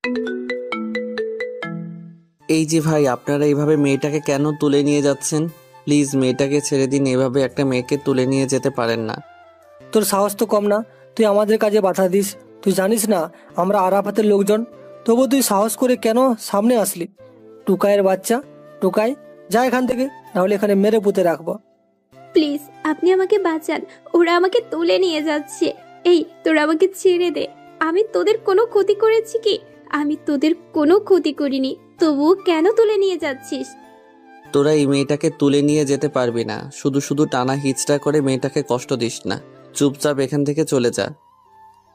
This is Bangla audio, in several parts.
এই যে ভাই, আপনারা এইভাবে মেয়েটাকে কেন তুলে নিয়ে যাচ্ছেন? প্লিজ মেয়েটাকে ছেড়ে দিন, এভাবে একটা মেয়েকে তুলে নিয়ে যেতে পারেন না। তোর সাহস তো কম না, তুই আমাদের কাজে বাধা দিস। তুই জানিস না আমরা আরাফাতের লোকজন, তবু তুই সাহস করে কেন সামনে আসলি? টুকাইয়ের বাচ্চা, টুকাই, যা এখান থেকে, নাহলে এখানে মেরে পুঁতে রাখবো। প্লিজ আপনি আমাকে বাঁচান, ওরা আমাকে তুলে নিয়ে যাচ্ছে। এই তোরা আমাকে ছেড়ে দে, আমি তোদের কোনো ক্ষতি করেছি কি? আমি তোদের কোনো ক্ষতি করিনি, তবুও কেন তুলে নিয়ে যাচ্ছিস? তোরা এই মেয়েটাকে তুলে নিয়ে যেতে পারবি না, শুধু শুধু টানা হিচড়া করে মেয়েটাকে কষ্ট দিস না। চুপচাপ এখান থেকে চলে যা।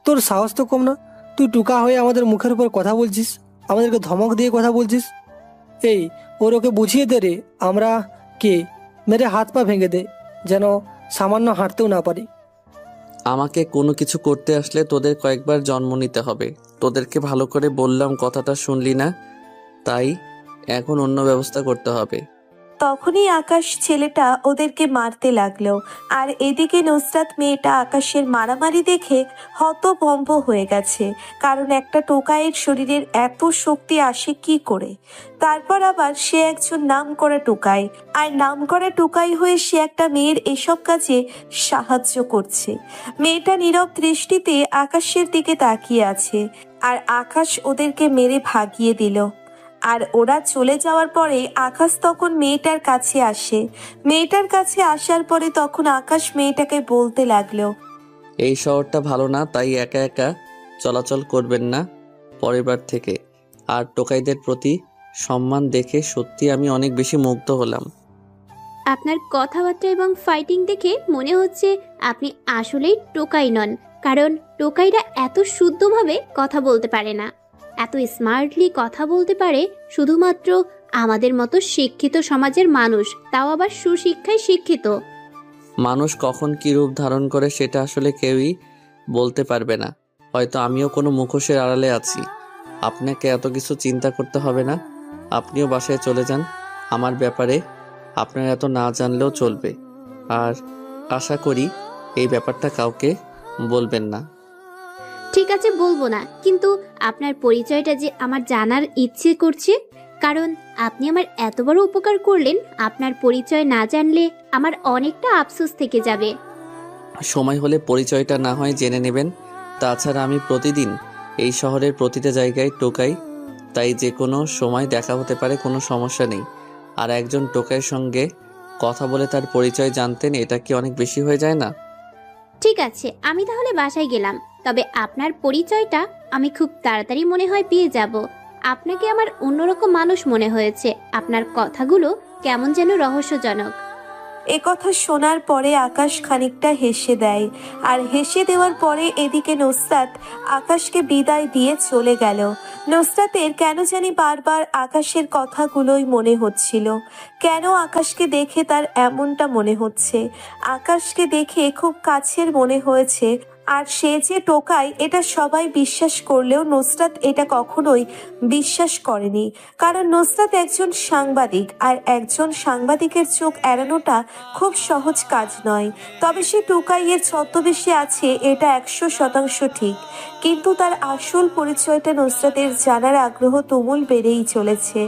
তোর সাহস তো কম না, তুই টুকা হয়ে আমাদের মুখের উপর কথা বলছিস, আমাদেরকে ধমক দিয়ে কথা বলছিস। এই ওকে বুঝিয়ে দে রে, আমরা কে, মেরে হাত পা ভেঙে দে, যেন সামান্য হাঁটতেও না পারি। আমাকে কোনো কিছু করতে আসলে তোদের কয়েকবার জন্ম নিতে হবে। তোদেরকে ভালো করে বললাম, কথাটা শুনলি না, তাই এখন অন্য ব্যবস্থা করতে হবে। তখনই আকাশ ছেলেটা ওদেরকে মারতে লাগলো। আর এদিকে নুসরাত মেয়েটা আকাশের মারামারি দেখে হতভম্ব হয়ে গেছে, কারণ একটা টোকাইয়ের শরীরের এত শক্তি আসে কি করে? তারপর আবার সে একজন নামকরা টোকাই, আর নামকরা টোকাই হয়ে সে একটা মেয়ের এসব কাজে সাহায্য করছে। মেয়েটা নীরব দৃষ্টিতে আকাশের দিকে তাকিয়ে আছে, আর আকাশ ওদেরকে মেরে ভাগিয়ে দিল। আর ওরা চলে যাওয়ার পরে আকাশ তখন মেয়েটার কাছে আসে। মেয়েটার কাছে আসার পরে তখন আকাশ মেয়েটাকে বলতে লাগলো, এই শহরটা ভালো না, তাই একা একা চলাচল করবেন না পরের থেকে। আর টোকাইদের প্রতি সম্মান দেখে সত্যি আমি অনেক বেশি মুগ্ধ হলাম। আপনার কথাবার্তা এবং ফাইটিং দেখে মনে হচ্ছে আপনি আসলেই টোকাই নন, কারণ টোকাইরা এত শুদ্ধভাবে কথা বলতে পারে না। এত স্মার্টলি কথা বলতে পারে শুধুমাত্র আমাদের মতো শিক্ষিত সমাজের মানুষ, তাও আবার সুশিক্ষায় শিক্ষিত। মানুষ কখন কী রূপ ধারণ করে সেটা আসলে কেউই বলতে পারবে না। হয়তো আমিও কোনো মুখোশের আড়ালে আছি। আপনাকে এত কিছু চিন্তা করতে হবে না। আপনিও বাসায় চলে যান। আমার ব্যাপারে আপনার এত না জানলেও চলবে। আর আশা করি এই ব্যাপারটা কাউকে বলবেন না। ঠিক আছে, বলবো না, কিন্তু আপনার পরিচয়টা যে আমার জানার ইচ্ছে করছে, কারণ আপনি আমার এত বড় উপকার করলেন। আপনার পরিচয় না জানলে আমার অনেকটা আফসোস থেকে যাবে। সময় হলে পরিচয়টা না হয় জেনে নেবেন। তাছাড়া আমি প্রতিদিন এই শহরের প্রতিটা জায়গায় টোকাই, তাই যে কোনো সময় দেখা হতে পারে, কোনো সমস্যা নেই। আর একজন টোকাইয়ের সঙ্গে কথা বলে তার পরিচয় জানতেন, এটা কি অনেক বেশি হয়ে যায় না? ঠিক আছে, আমি তাহলে বাসায় গেলাম। তবে আপনার পরিচয়টা আমি খুব তাড়াতাড়ি মনে হয় পেয়ে যাব। আপনাকে আমার অন্যরকম মানুষ মনে হয়েছে। আপনার কথাগুলো কেমন যেন রহস্যজনক। কথা শোনার পরে আকাশ খানিকটা হেসে দেয়। আর হেসে দেওয়ার পরে এদিকে নুসরাত আকাশকে বিদায় দিয়ে চলে গেল। নুসরাতের কেন জানি বারবার আকাশের কথাগুলোই মনে হচ্ছিল। কেন আকাশকে দেখে তার এমনটা মনে হচ্ছে? আকাশকে দেখে খুব কাছের মনে হয়েছে। আর সে যে টোকাই এটা সবাই বিশ্বাস করলেও নুসরাত এটা কখনোই বিশ্বাস করেনি, কারণ নুসরাত একজন সাংবাদিক, আর একজন সাংবাদিকের চোখ এড়ানোটা খুব সহজ কাজ নয়। তবে সে টোকাইয়ের ছদ্মবেশে আছে এটা 100% ঠিক, কিন্তু তার আসল পরিচয়টা নুসরাতের জানার আগ্রহ তুমুল বেড়েই চলেছে।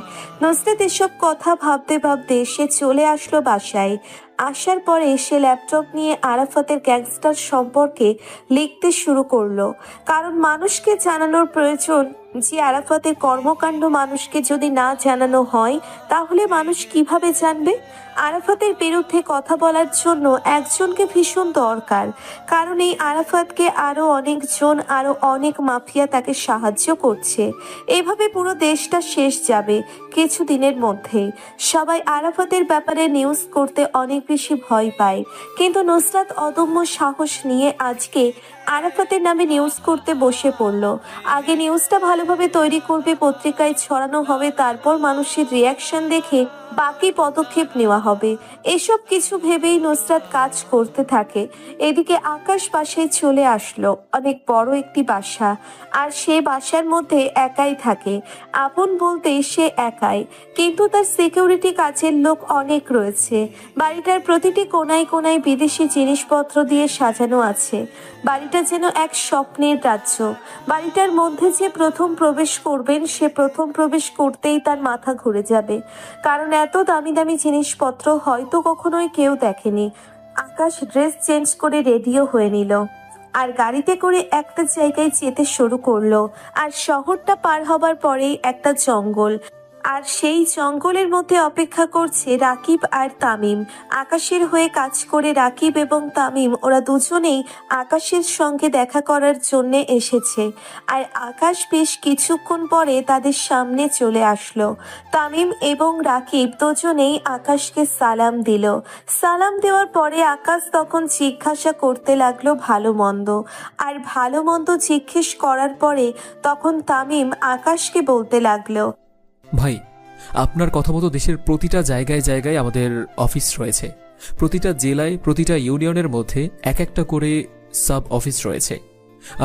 নুসরাত এসব কথা ভাবতে ভাবতে সে চলে আসলো বাসায়। আসার পরে সে ল্যাপটপ নিয়ে আরাফাতের গ্যাংস্টার সম্পর্কে লিখতে শুরু করলো, কারণ মানুষকে জানানোর প্রয়োজন যে আরাফাতের কর্মকাণ্ড মানুষকে যদি না জানানো হয় তাহলে মানুষ কিভাবে জানবে? আরাফাতের বিরুদ্ধে কথা বলার জন্য একজনকে ভীষণ দরকার, কারণ এই আরাফাতকে আরো অনেকজন, আরো অনেক মাফিয়া তাকে সাহায্য করছে। এভাবে পুরো দেশটা শেষ যাবে কিছুদিনের মধ্যেই। সবাই আরাফাতের ব্যাপারে নিউজ করতে অনেক বেশি ভয় পায়, কিন্তু নুসরাত অদম্য সাহস নিয়ে আজকে আরাফাতের নামে নিউজ করতে বসে পড়ল। আগে নিউজটা ভালোভাবে তৈরি করবে, পত্রিকায় ছড়ানো হবে, তারপর মানুষের রিয়াকশন দেখে বাকি পদক্ষেপ নেওয়া হবে। এসব কিছু ভেবেই নুসরাত কাজ করতে থাকে। এদিকে আকাশ বাসায় চলে আসলো, অনেক বড় একটি বাসা, আর সে বাসার মধ্যে একাই থাকে। আপন বলতে সে একাই, কিন্তু তার সিকিউরিটি কাজের লোক অনেক রয়েছে। বাড়িটার প্রতিটি কোনায় কোনায় বিদেশি জিনিসপত্র দিয়ে সাজানো আছে। বাড়িটা যেন এক স্বপ্নের রাজ্য। বাড়িটার মধ্যে যে প্রথম প্রবেশ করবেন, সে প্রথম প্রবেশ করতেই তার মাথা ঘুরে যাবে, কারণ এত দামি দামি জিনিসপত্র হয়তো কখনোই কেউ দেখেনি। আকাশ ড্রেস চেঞ্জ করে রেডিও হয়ে নিল আর গাড়িতে করে একটা জায়গায় যেতে শুরু করলো। আর শহরটা পার হবার পরেই একটা জঙ্গল, আর সেই জঙ্গলের মধ্যে অপেক্ষা করছে রাকিব আর তামিম। আকাশের হয়ে কাজ করে রাকিব এবং তামিম, ওরা দুজনেই আকাশের সঙ্গে দেখা করার জন্য এসেছে। আর আকাশ বেশ কিছুক্ষণ পরে তাদের সামনে চলে আসলো। তামিম এবং রাকিব দুজনেই আকাশকে সালাম দিল। সালাম দেওয়ার পরে আকাশ তখন জিজ্ঞাসা করতে লাগলো ভালো মন্দ। আর ভালো মন্দ জিজ্ঞেস করার পরে তখন তামিম আকাশকে বলতে লাগলো, ভাই, আপনার কথা মতো দেশের প্রতিটা জায়গায় জায়গায় আমাদের অফিস রয়েছে। প্রতিটা জেলায়, প্রতিটা ইউনিয়নের মধ্যে এক একটা করে সাব অফিস রয়েছে।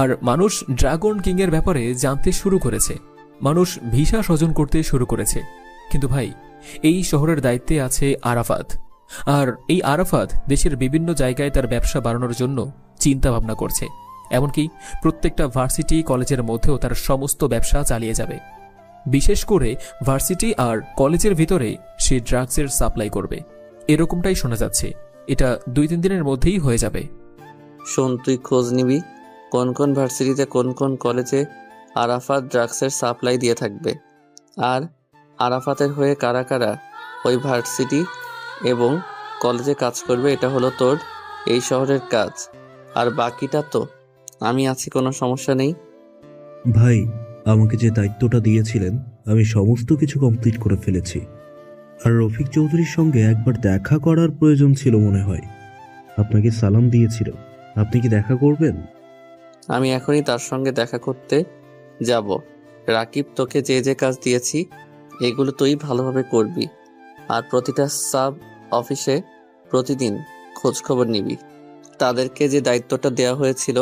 আর মানুষ ড্রাগন কিং এর ব্যাপারে জানতে শুরু করেছে, মানুষ ভিসা স্বজন করতে শুরু করেছে। কিন্তু ভাই, এই শহরের দায়িত্বে আছে আরাফাত। আর এই আরাফাত দেশের বিভিন্ন জায়গায় তার ব্যবসা বাড়ানোর জন্য চিন্তা ভাবনা করছে। এমনকি প্রত্যেকটা ভার্সিটি কলেজের মধ্যেও তার সমস্ত ব্যবসা চালিয়ে যাবে। বিশেষ করে ভার্সিটি আর কলেজের ভিতরে সে ড্রাগসের সাপ্লাই করবে, এরকমটাই শোনা যাচ্ছে। এটা 2-3 দিনের মধ্যেই হয়ে যাবে। শোন, তুই খোঁজ নিবি কোন কোন ভার্সিটিতে কোন কোন কলেজে আরাফাত ড্রাগসের সাপ্লাই দিয়ে থাকবে, আর আরাফাতের হয়ে কারা কারা ওই ভার্সিটি এবং কলেজে কাজ করবে। এটা হলো তোর এই শহরের কাজ, আর বাকিটা তো আমি আছি, কোনো সমস্যা নেই। ভাই, আমাকে যে দায়িত্বটা দিয়েছিলেন আমি সমস্ত কিছু কমপ্লিট করে ফেলেছি। আর রফিক চৌধুরীর সঙ্গে একবার দেখা করার প্রয়োজন ছিল মনে হয়। আপনাকে সালাম দিয়েছিল, আপনি কি দেখা করবেন? আমি এখনই তার সঙ্গে দেখা করতে যাব। রাকিব, তোকে যে যে কাজ দিয়েছি এগুলো তুই ভালোভাবে করবি, আর প্রতিটা সাব অফিসে প্রতিদিন খোঁজ খবর নিবি। তাদেরকে যে দায়িত্বটা দেওয়া হয়েছিল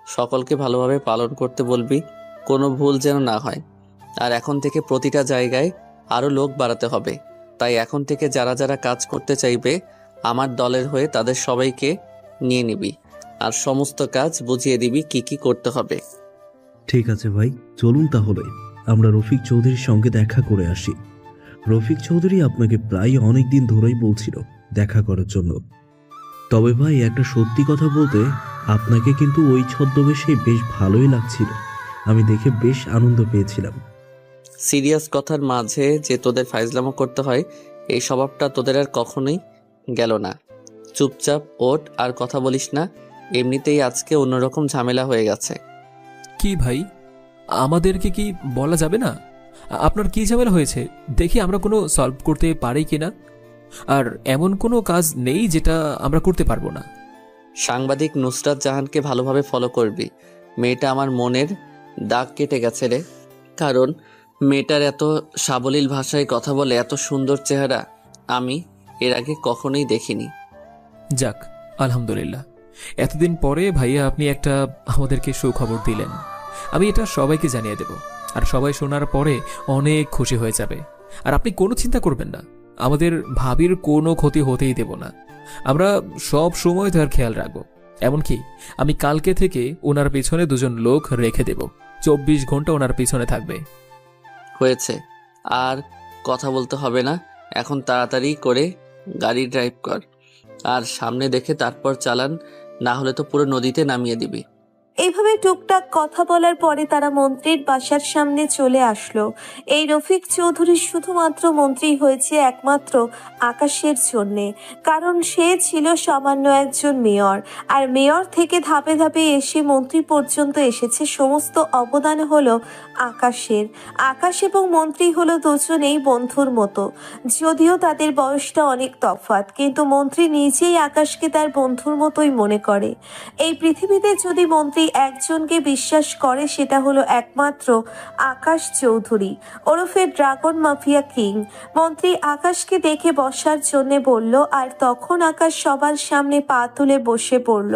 সকলকে ভালোভাবে পালন করতে বলবি, কোনো ভুল যেন না হয়। আর এখন থেকে প্রতিটা জায়গায় আরও লোক বাড়াতে হবে, তাই এখন থেকে যারা যারা কাজ করতে চাইবে আমার দলের হয়ে তাদের সবাইকে নিয়ে নিবি, আর সমস্ত কাজ বুঝিয়ে দিবি কি কি করতে হবে। ঠিক আছে ভাই, চলুন তাহলে আমরা রফিক চৌধুরীর সঙ্গে দেখা করে আসি। রফিক চৌধুরী আপনাকে প্রায় অনেক দিন ধরেই বলছিল দেখা করার জন্য। তবে ভাই, একটা সত্যি কথা বলতে, আপনাকে কিন্তু ওই ছদ্মবেশে বেশ ভালোই লাগছিল। আমি দেখে বেশ আনন্দ পেয়েছিলাম। সিরিয়াস কথার মাঝে যে তোদের ফাইজলামো করতে হয়, এই স্বভাবটা তোদের আর কখনোই গেল না। চুপচাপ ওঠ, আর কথা বলিস না। এমনিতেই আজকে অন্যরকম ঝামেলা হয়ে গেছে। কি ভাই, আমাদেরকে কি বলা যাবে না? আপনার কি ঝামেলা হয়েছে দেখি আমরা কোনো সলভ করতে পারি কিনা। আর এমন কোনো কাজ নেই যেটা আমরা করতে পারবো না। সাংবাদিক নুসরাত জাহানকে ভালোভাবে ফলো করবি। মেয়েটা আমার মনের দাগ কেটে গেছে রে, কারণ মেয়েটার এত সাবলীল ভাষায় কথা বলে, এত সুন্দর চেহারা আমি এর আগে কখনোই দেখিনি। যাক, আলহামদুলিল্লাহ, এতদিন পরে ভাইয়া আপনি একটা আমাদেরকে সুখবর দিলেন। আমি এটা সবাইকে জানিয়ে দেব, আর সবাই শোনার পরে অনেক খুশি হয়ে যাবে। আর আপনি কোনো চিন্তা করবেন না, আমাদের ভাবির কোনো ক্ষতি হতেই দেব না। আমরা সব সময় তার খেয়াল রাখবো। এমনকি আমি কালকে থেকে ওনার পিছনে 2 জন লোক রেখে দেব, 24 ঘন্টা ওনার পিছনে থাকবে। হয়েছে, আর কথা বলতে হবে না। এখন তাড়াতাড়ি করে গাড়ি ড্রাইভ কর, আর সামনে দেখে তারপর চালান, না হলে তো পুরো নদীতে নামিয়ে দিবি। এইভাবে টুকটাক কথা বলার পরে তারা মন্ত্রীর বাসার সামনে চলে আসলো। এই রফিক চৌধুরী শুধুমাত্র মন্ত্রী হয়েছে একমাত্র আকাশের জন্যে, কারণ সে ছিল সামান্য একজন মেয়র। আর মেয়র থেকে ধাপে ধাপে এসে মন্ত্রী পর্যন্ত এসেছে, সমস্ত অবদান হলো আকাশের। আকাশ এবং মন্ত্রী হলো দুজনেই বন্ধুর মতো, যদিও তাদের বয়সটা অনেক তফাৎ, কিন্তু মন্ত্রী নিজেই আকাশকে তার বন্ধুর মতোই মনে করে। এই পৃথিবীতে যদি মন্ত্রী একজনকে বিশ্বাস করে, সেটা হলো একমাত্র আকাশ চৌধুরী ওরফে ড্রাগন মাফিয়া কিং। মন্ত্রী আকাশকে দেখে বসার জন্য বলল, আর তখন আকাশ সবার সামনে পা তুলে বসে পড়ল।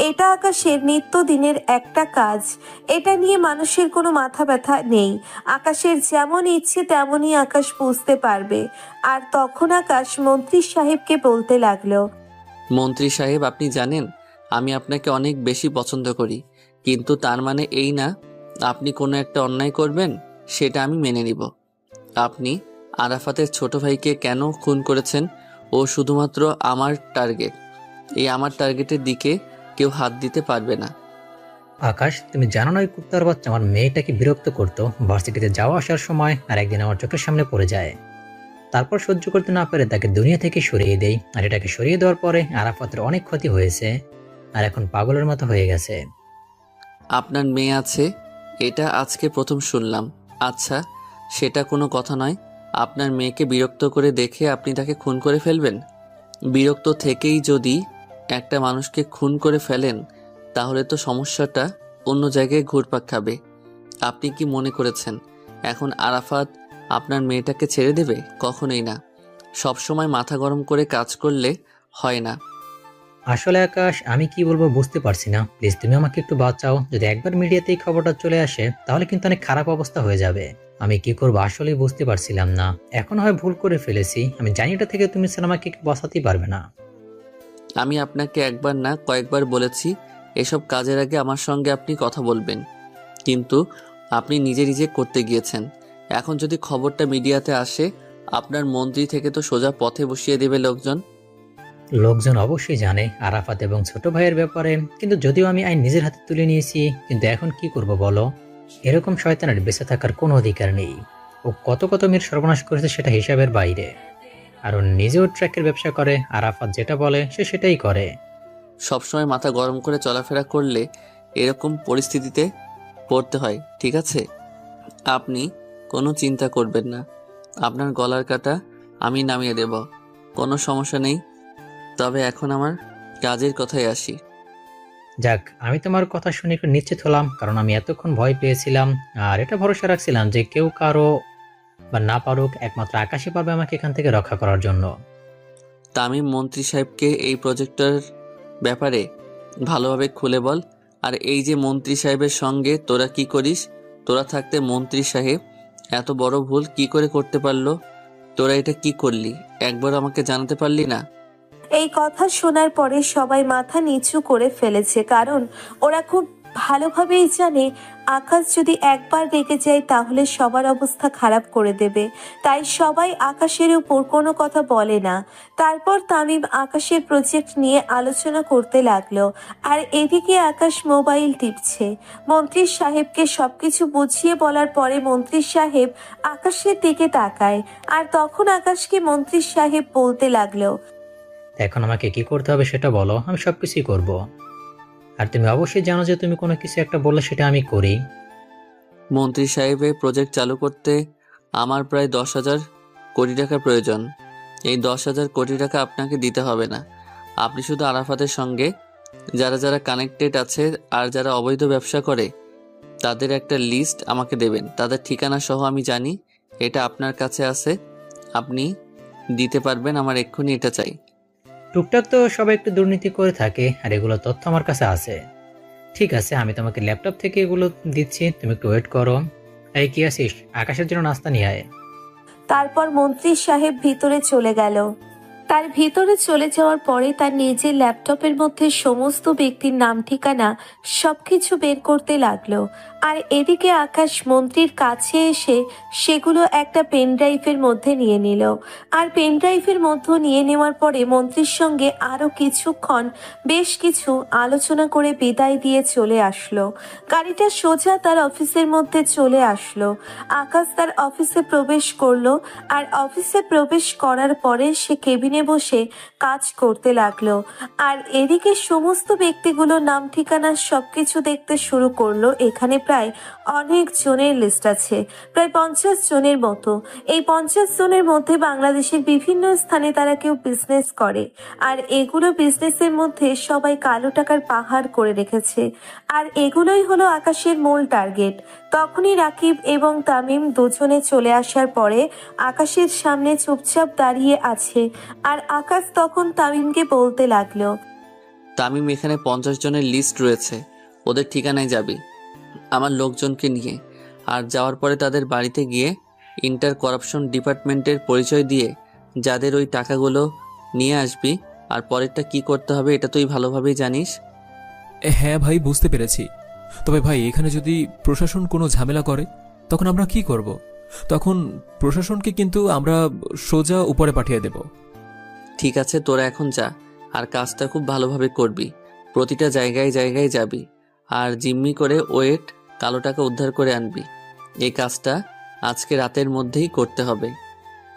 এটা আকাশের নিত্যদিনের একটা কাজ, এটা নিয়ে মানুষের কোনো মাথা ব্যথা নেই। আকাশের যেমন ইচ্ছে তেমনই আকাশ বুঝতে পারবে। আর তখন আকাশ মন্ত্রী সাহেবকে বলতে লাগলো, মন্ত্রী সাহেব, আপনি জানেন আমি আপনাকে অনেক বেশি পছন্দ করি, কিন্তু তার মানে এই না আপনি কোনো একটা অন্যায় করবেন সেটা আমি মেনে নিব। আপনি আরাফাতের ছোট ভাইকে কেন খুন করেছেন? ও শুধুমাত্র আমার টার্গেট। এই আমার টার্গেটের দিকে কেউ হাত দিতে পারবে না। আকাশ, তুমি জানো না ওই কুত্তার বাচ্চা আমার মেয়েটাকে বিরক্ত করতো ভার্সিটিতে যাওয়া আসার সময়, আর একদিন আমার চোখের সামনে পড়ে যায়। তারপর সহ্য করতে না পেরে তাকে দুনিয়া থেকে সরিয়ে দেই, আর এটাকে সরিয়ে দেওয়ার পরে আরাফাতের অনেক ক্ষতি হয়েছে, আর এখন পাগলের মতো হয়ে গেছে। আপনার মেয়ে আছে, এটা আজকে প্রথম শুনলাম। আচ্ছা, সেটা কোনো কথা নয়। আপনার মেয়েকে বিরক্ত করে দেখে আপনি তাকে খুন করে ফেলবেন? বিরক্ত থেকেই যদি একটা মানুষকে খুন করে ফেলেন, তাহলে তো সমস্যাটা অন্য জায়গায় ঘুরপাক খাবে। আপনি কি মনে করেছেন এখন আরাফাত আপনার মেয়েটাকে ছেড়ে দেবে? কখনোই না। সবসময় মাথা গরম করে কাজ করলে হয় না। আসলে আকাশ, আমি কি বলবো বুঝতে পারছি না। প্লিজ তুমি আমাকে একটু বাঁচাও। যদি একবার মিডিয়াতে এই খবরটা চলে আসে তাহলে কিন্তু অনেক খারাপ অবস্থা হয়ে যাবে। আমি কি করবো আসলেই বুঝতে পারছিলাম না। এখন হয় ভুল করে ফেলেছি, আমি জানি এটা থেকে তুমি ছাড়া আমাকে বাঁচাতেই পারবে না। আমি আপনাকে একবার না কয়েকবার বলেছি এসব কাজের আগে আমার সঙ্গে আপনি কথা বলবেন, কিন্তু আপনি নিজে নিজে করতে গিয়েছেন। এখন যদি খবরটা মিডিয়াতে আসে, আপনার মন্ত্রী থেকে তো সোজা পথে বসিয়ে দেবে লোকজন। লোকজন অবশ্যই জানে আরাফাত এবং ছোট ভাইয়ের ব্যাপারে, কিন্তু যদিও আমি আইন নিজের হাতে তুলে নিয়েছি, কিন্তু এখন কি করব বলো? এরকম শয়তানের বেঁচে থাকার কোনো অধিকার নেই। ও কত কত মেয়ের সর্বনাশ করেছে সেটা হিসাবের বাইরে। আর ও নিজেও ট্র্যাকের ব্যবসা করে, আরাফাত যেটা বলে সে সেটাই করে। সবসময় মাথা গরম করে চলাফেরা করলে এরকম পরিস্থিতিতে পড়তে হয়, ঠিক আছে? আপনি কোনো চিন্তা করবেন না, আপনার গলার কাটা আমি নামিয়ে দেব, কোনো সমস্যা নেই। তবে এখন আমার কাজের কথায় আসি। যাক, আমি তোমার কথা শুনে একটু নিশ্চিত হলাম, কারণ আমি এতক্ষণ ভয় পেয়েছিলাম। আর এটা ভরসা রাখছিলাম যে কেউ কারো বা না পারুক, একমাত্র আকাশই পারবে আমাকে এখান থেকে রক্ষা করার জন্য। তামিম মন্ত্রী সাহেবকে এই প্রজেক্টের ব্যাপারে ভালোভাবে খুলে বল। আর এই যে মন্ত্রী সাহেবের সঙ্গে তোরা কি করিস? তোরা থাকতে মন্ত্রী সাহেব এত বড় ভুল কি করে করতে পারলো? তোরা এটা কি করলি একবার আমাকে জানাতে পারলি না? এই কথা শোনার পরে সবাই মাথা নিচু করে ফেলেছে, কারণ ওরা খুব ভালোভাবেই জানে আকাশ যদি একবার রেগে যায় তাহলে সবার অবস্থা খারাপ করে দেবে। তাই সবাই আকাশের উপর কোনো কথা বলে না। তারপর তামিম আকাশের প্রজেক্ট নিয়ে আলোচনা করতে লাগলো, আর এদিকে আকাশ মোবাইল টিপছে। মন্ত্রী সাহেবকে সবকিছু বুঝিয়ে বলার পরে মন্ত্রী সাহেব আকাশের দিকে তাকায়, আর তখন আকাশকে মন্ত্রী সাহেব বলতে লাগলো, এখন আমাকে কি করতে হবে সেটা বলো, আমি সবকিছুই করব। আর তুমি অবশ্যই জানো যে তুমি কোনো কিছু একটা বললে সেটা আমি করি। মন্ত্রী সাহেবের প্রজেক্ট চালু করতে আমার প্রায় 10,000 কোটি টাকা প্রয়োজন। এই 10,000 কোটি টাকা আপনাকে দিতে হবে না। আপনি শুধু আরাফাতের সঙ্গে যারা যারা কানেক্টেড আছে আর যারা অবৈধ ব্যবসা করে তাদের একটা লিস্ট আমাকে দেবেন। তাদের ঠিকানা সহ আমি জানি এটা আপনার কাছে আছে, আপনি দিতে পারবেন। আমার এক্ষুনি এটা চাই। টুকটাক তো সবাই একটু দুর্নীতি করে থাকে, আর এগুলো তথ্য আমার কাছে আছে। ঠিক আছে, আমি তোমাকে ল্যাপটপ থেকে এগুলো দিচ্ছি, তুমি একটু ওয়েট করো। এই কি আছিস, আকাশের জন্য নাস্তা নিয়ে আয়। তারপর মন্ত্রী সাহেব ভিতরে চলে গেল। তার ভিতরে চলে যাওয়ার পরে তার নিজের ল্যাপটপের মধ্যে সমস্ত ব্যক্তির নাম ঠিকানা সবকিছু বের করতে লাগলো। আর এদিকে আকাশ মন্ত্রীর কাছে এসে সেগুলো একটা পেন ড্রাইভের মধ্যে নিয়ে নিল। আর পেন ড্রাইভের মধ্যে নিয়ে নেওয়ার পরে মন্ত্রীর সঙ্গে আরও কিছুক্ষণ বেশ কিছু আলোচনা করে বিদায় দিয়ে চলে আসলো। গাড়িটা সোজা তার অফিসের মধ্যে চলে আসলো। আকাশ তার অফিসে প্রবেশ করলো, আর অফিসে প্রবেশ করার পরে সে কেবিনে কেবিনে বসে কাজ করতে লাগলো। আর এদিকে সমস্ত ব্যক্তিগুলোর নাম ঠিকানা সবকিছু দেখতে শুরু করলো। এখানে প্রায় অনেক জনের লিস্ট আছে, প্রায় 50 জনের মতো। এই 50 জনের মধ্যে বাংলাদেশের বিভিন্ন স্থানে তারা কেউ বিজনেস করে, আর এগুলো বিজনেসের মধ্যে সবাই কালো টাকার পাহাড় করে রেখেছে। আর এগুলোই হলো আকাশের মূল টার্গেট। তখনই রাকিব এবং তামিম দুজনে চলে আসার পরে আকাশের সামনে চুপচাপ দাঁড়িয়ে আছে। আর আকাশ তখন তামিমকে বলতে লাগলো, তামিম, এখানে 50 জনের লিস্ট রয়েছে, ওদের ঠিকানায় যাবি আমার লোকজনকে নিয়ে। আর যাওয়ার পরে তাদের বাড়িতে গিয়ে ইন্টার করাপশন ডিপার্টমেন্টের পরিচয় দিয়ে যাদের ওই টাকাগুলো নিয়ে আসবি। আর পরেরটা কি করতে হবে এটা তুই ভালোভাবেই জানিস। হ্যাঁ ভাই, বুঝতে পেরেছি। তবে ভাই, এখানে যদি প্রশাসন কোনো ঝামেলা করে তখন আমরা কি করব? তখন প্রশাসনকে কিন্তু আমরা সোজা উপরে পাঠিয়ে দেব। ঠিক আছে, তোরা এখন যা, আর কাজটা খুব ভালোভাবে করবি। প্রতিটা জায়গায় জায়গায় যাবি, আর জিম্মি করে ওয়েট কালো টাকা উদ্ধার করে আনবি। এই কাজটা আজকে রাতের মধ্যেই করতে হবে।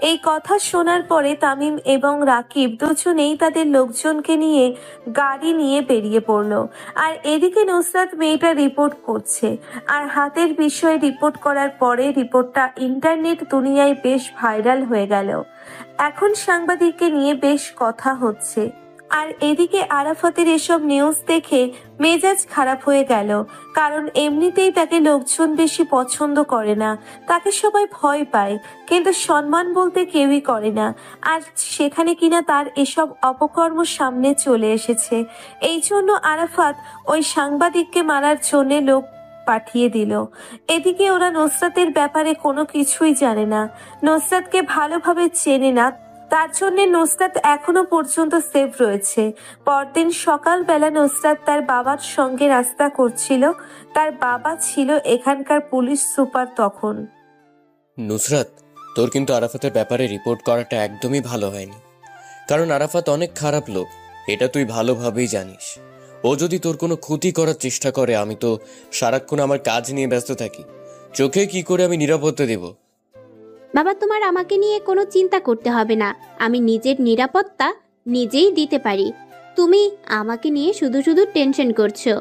এই কথা শোনার পরে তামিম এবং রাকিব দুজনেই তাদের লোকজনকে নিয়ে গাড়ি নিয়ে বেরিয়ে পড়লো। আর এদিকে নুসরাত মেয়েটা রিপোর্ট করছে, আর হাতের বিষয়ে রিপোর্ট করার পরে রিপোর্টটা ইন্টারনেট দুনিয়ায় বেশ ভাইরাল হয়ে গেল। এখন সাংবাদিককে নিয়ে বেশ কথা হচ্ছে। আর এদিকে আরাফাতের এসব নিউজ দেখে মেজাজ খারাপ হয়ে গেল, কারণ এমনিতেই তাকে লোকজন বেশি পছন্দ করে না, তাকে সবাই ভয় পায়, কিন্তু সম্মান বলতে কেউই করে না। আর সেখানে কিনা তার এসব অপকর্ম সামনে চলে এসেছে। এই জন্য আরাফাত ওই সাংবাদিককে মারার জন্য লোক পাঠিয়ে দিল। এদিকে ওরা নুসরাতের ব্যাপারে কোনো কিছুই জানে না, নুসরাতকে ভালোভাবে চেনে না, তার জন্য নুসরাত এখনো পর্যন্ত সেফ রয়েছে। পরদিন সকালবেলা নুসরাত তার বাবার সঙ্গে রাস্তা করছিল। তার বাবা ছিল এখানকার পুলিশ সুপার তখন। নুসরাত, তোর কিন্তু আরাফাতের ব্যাপারে রিপোর্ট করাটা একদমই ভালো হয়নি, কারণ আরাফাত অনেক খারাপ লোক, এটা তুই ভালোভাবেই জানিস। ও যদি তোর কোনো ক্ষতি করার চেষ্টা করে, আমি তো সারাক্ষণ আমার কাজ নিয়ে ব্যস্ত থাকি, চোখে কি করে আমি নিরাপত্তা দেব? বাবা, তোমার আমাকে নিয়ে কোনো চিন্তা করতে হবে না, আমি নিজের নিরাপত্তা নিজেই দিতে পারি। তুমি আমাকে নিয়ে শুধু শুধু টেনশন করছো।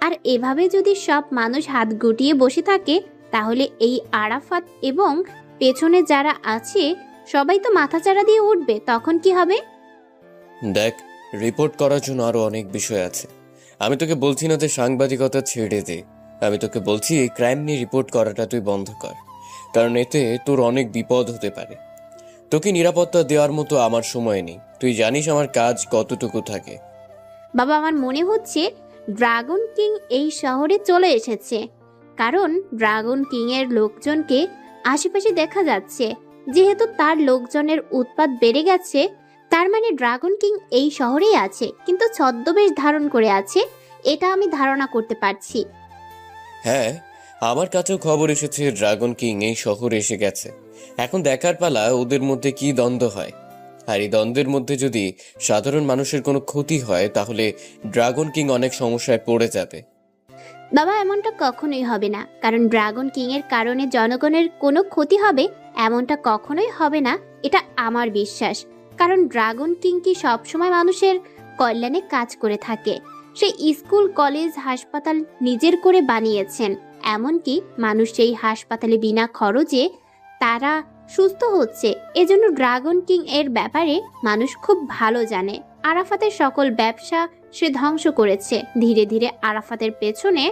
আর এভাবে যদি সব মানুষ হাত গুটিয়ে বসে থাকে, তাহলে এই আরাফাত এবং পেছনে যারা আছে সবাই তো মাথাচাড়া দিয়ে উঠবে, তখন কি হবে? দেখ, রিপোর্ট করার জন্য আরো অনেক বিষয় আছে। আমি তোকে বলছি না যে সাংবাদিকতা ছেড়ে দে, আমি তোকে বলছি এই ক্রাইম নিয়ে রিপোর্ট করাটা তুই বন্ধ কর, কারণ এতে তোর অনেক বিপদ হতে পারে। তোকে নিরাপত্তা দেওয়ার মতো আমার সময় নেই, তুই জানিস আমার কাজ কতটুকু থাকে। বাবা, আমার মনে হচ্ছে ড্রাগন কিং এই শহরে চলে এসেছে, কারণ ড্রাগন কিং এর লোকজনকে আশেপাশে দেখা যাচ্ছে। যেহেতু তার লোকজনের উৎপাত বেড়ে গেছে, তার মানে ড্রাগন কিং এই শহরেই আছে, কিন্তু ছদ্মবেশ ধারণ করে আছে, এটা আমি ধারণা করতে পারছি। হ্যাঁ, আমার কাছেও খবর এসেছে ড্রাগন কিং এই শহরে এসে গেছে। এখন দেখার পালা ওদের মধ্যে কি দ্বন্দ্ব হয়। আর এই দ্বন্দ্বের মধ্যে যদি সাধারণ মানুষের কোনো ক্ষতি হয়, তাহলে ড্রাগন কিং অনেক সমস্যায় পড়ে যাবে। বাবা, এমনটা কখনোই হবে না, কারণ ড্রাগন কিং এর কারণে জনগণের কোনো ক্ষতি হবে এমনটা কখনোই হবে না, এটা আমার বিশ্বাস। কারণ ড্রাগন কিং কি সবসময় মানুষের কল্যাণে কাজ করে থাকে। সে স্কুল, কলেজ, হাসপাতাল নিজের করে বানিয়েছেন, এমনকি মানুষ সেই হাসপাতালে বিনা খরচে তারা সুস্থ হচ্ছে। এজন্য ড্রাগন কিং এর ব্যাপারে মানুষ খুব ভালো জানে। আরাফাতের সকল ব্যবসা সে ধ্বংস করেছে। ধীরে ধীরে আরাফাতের পেছনে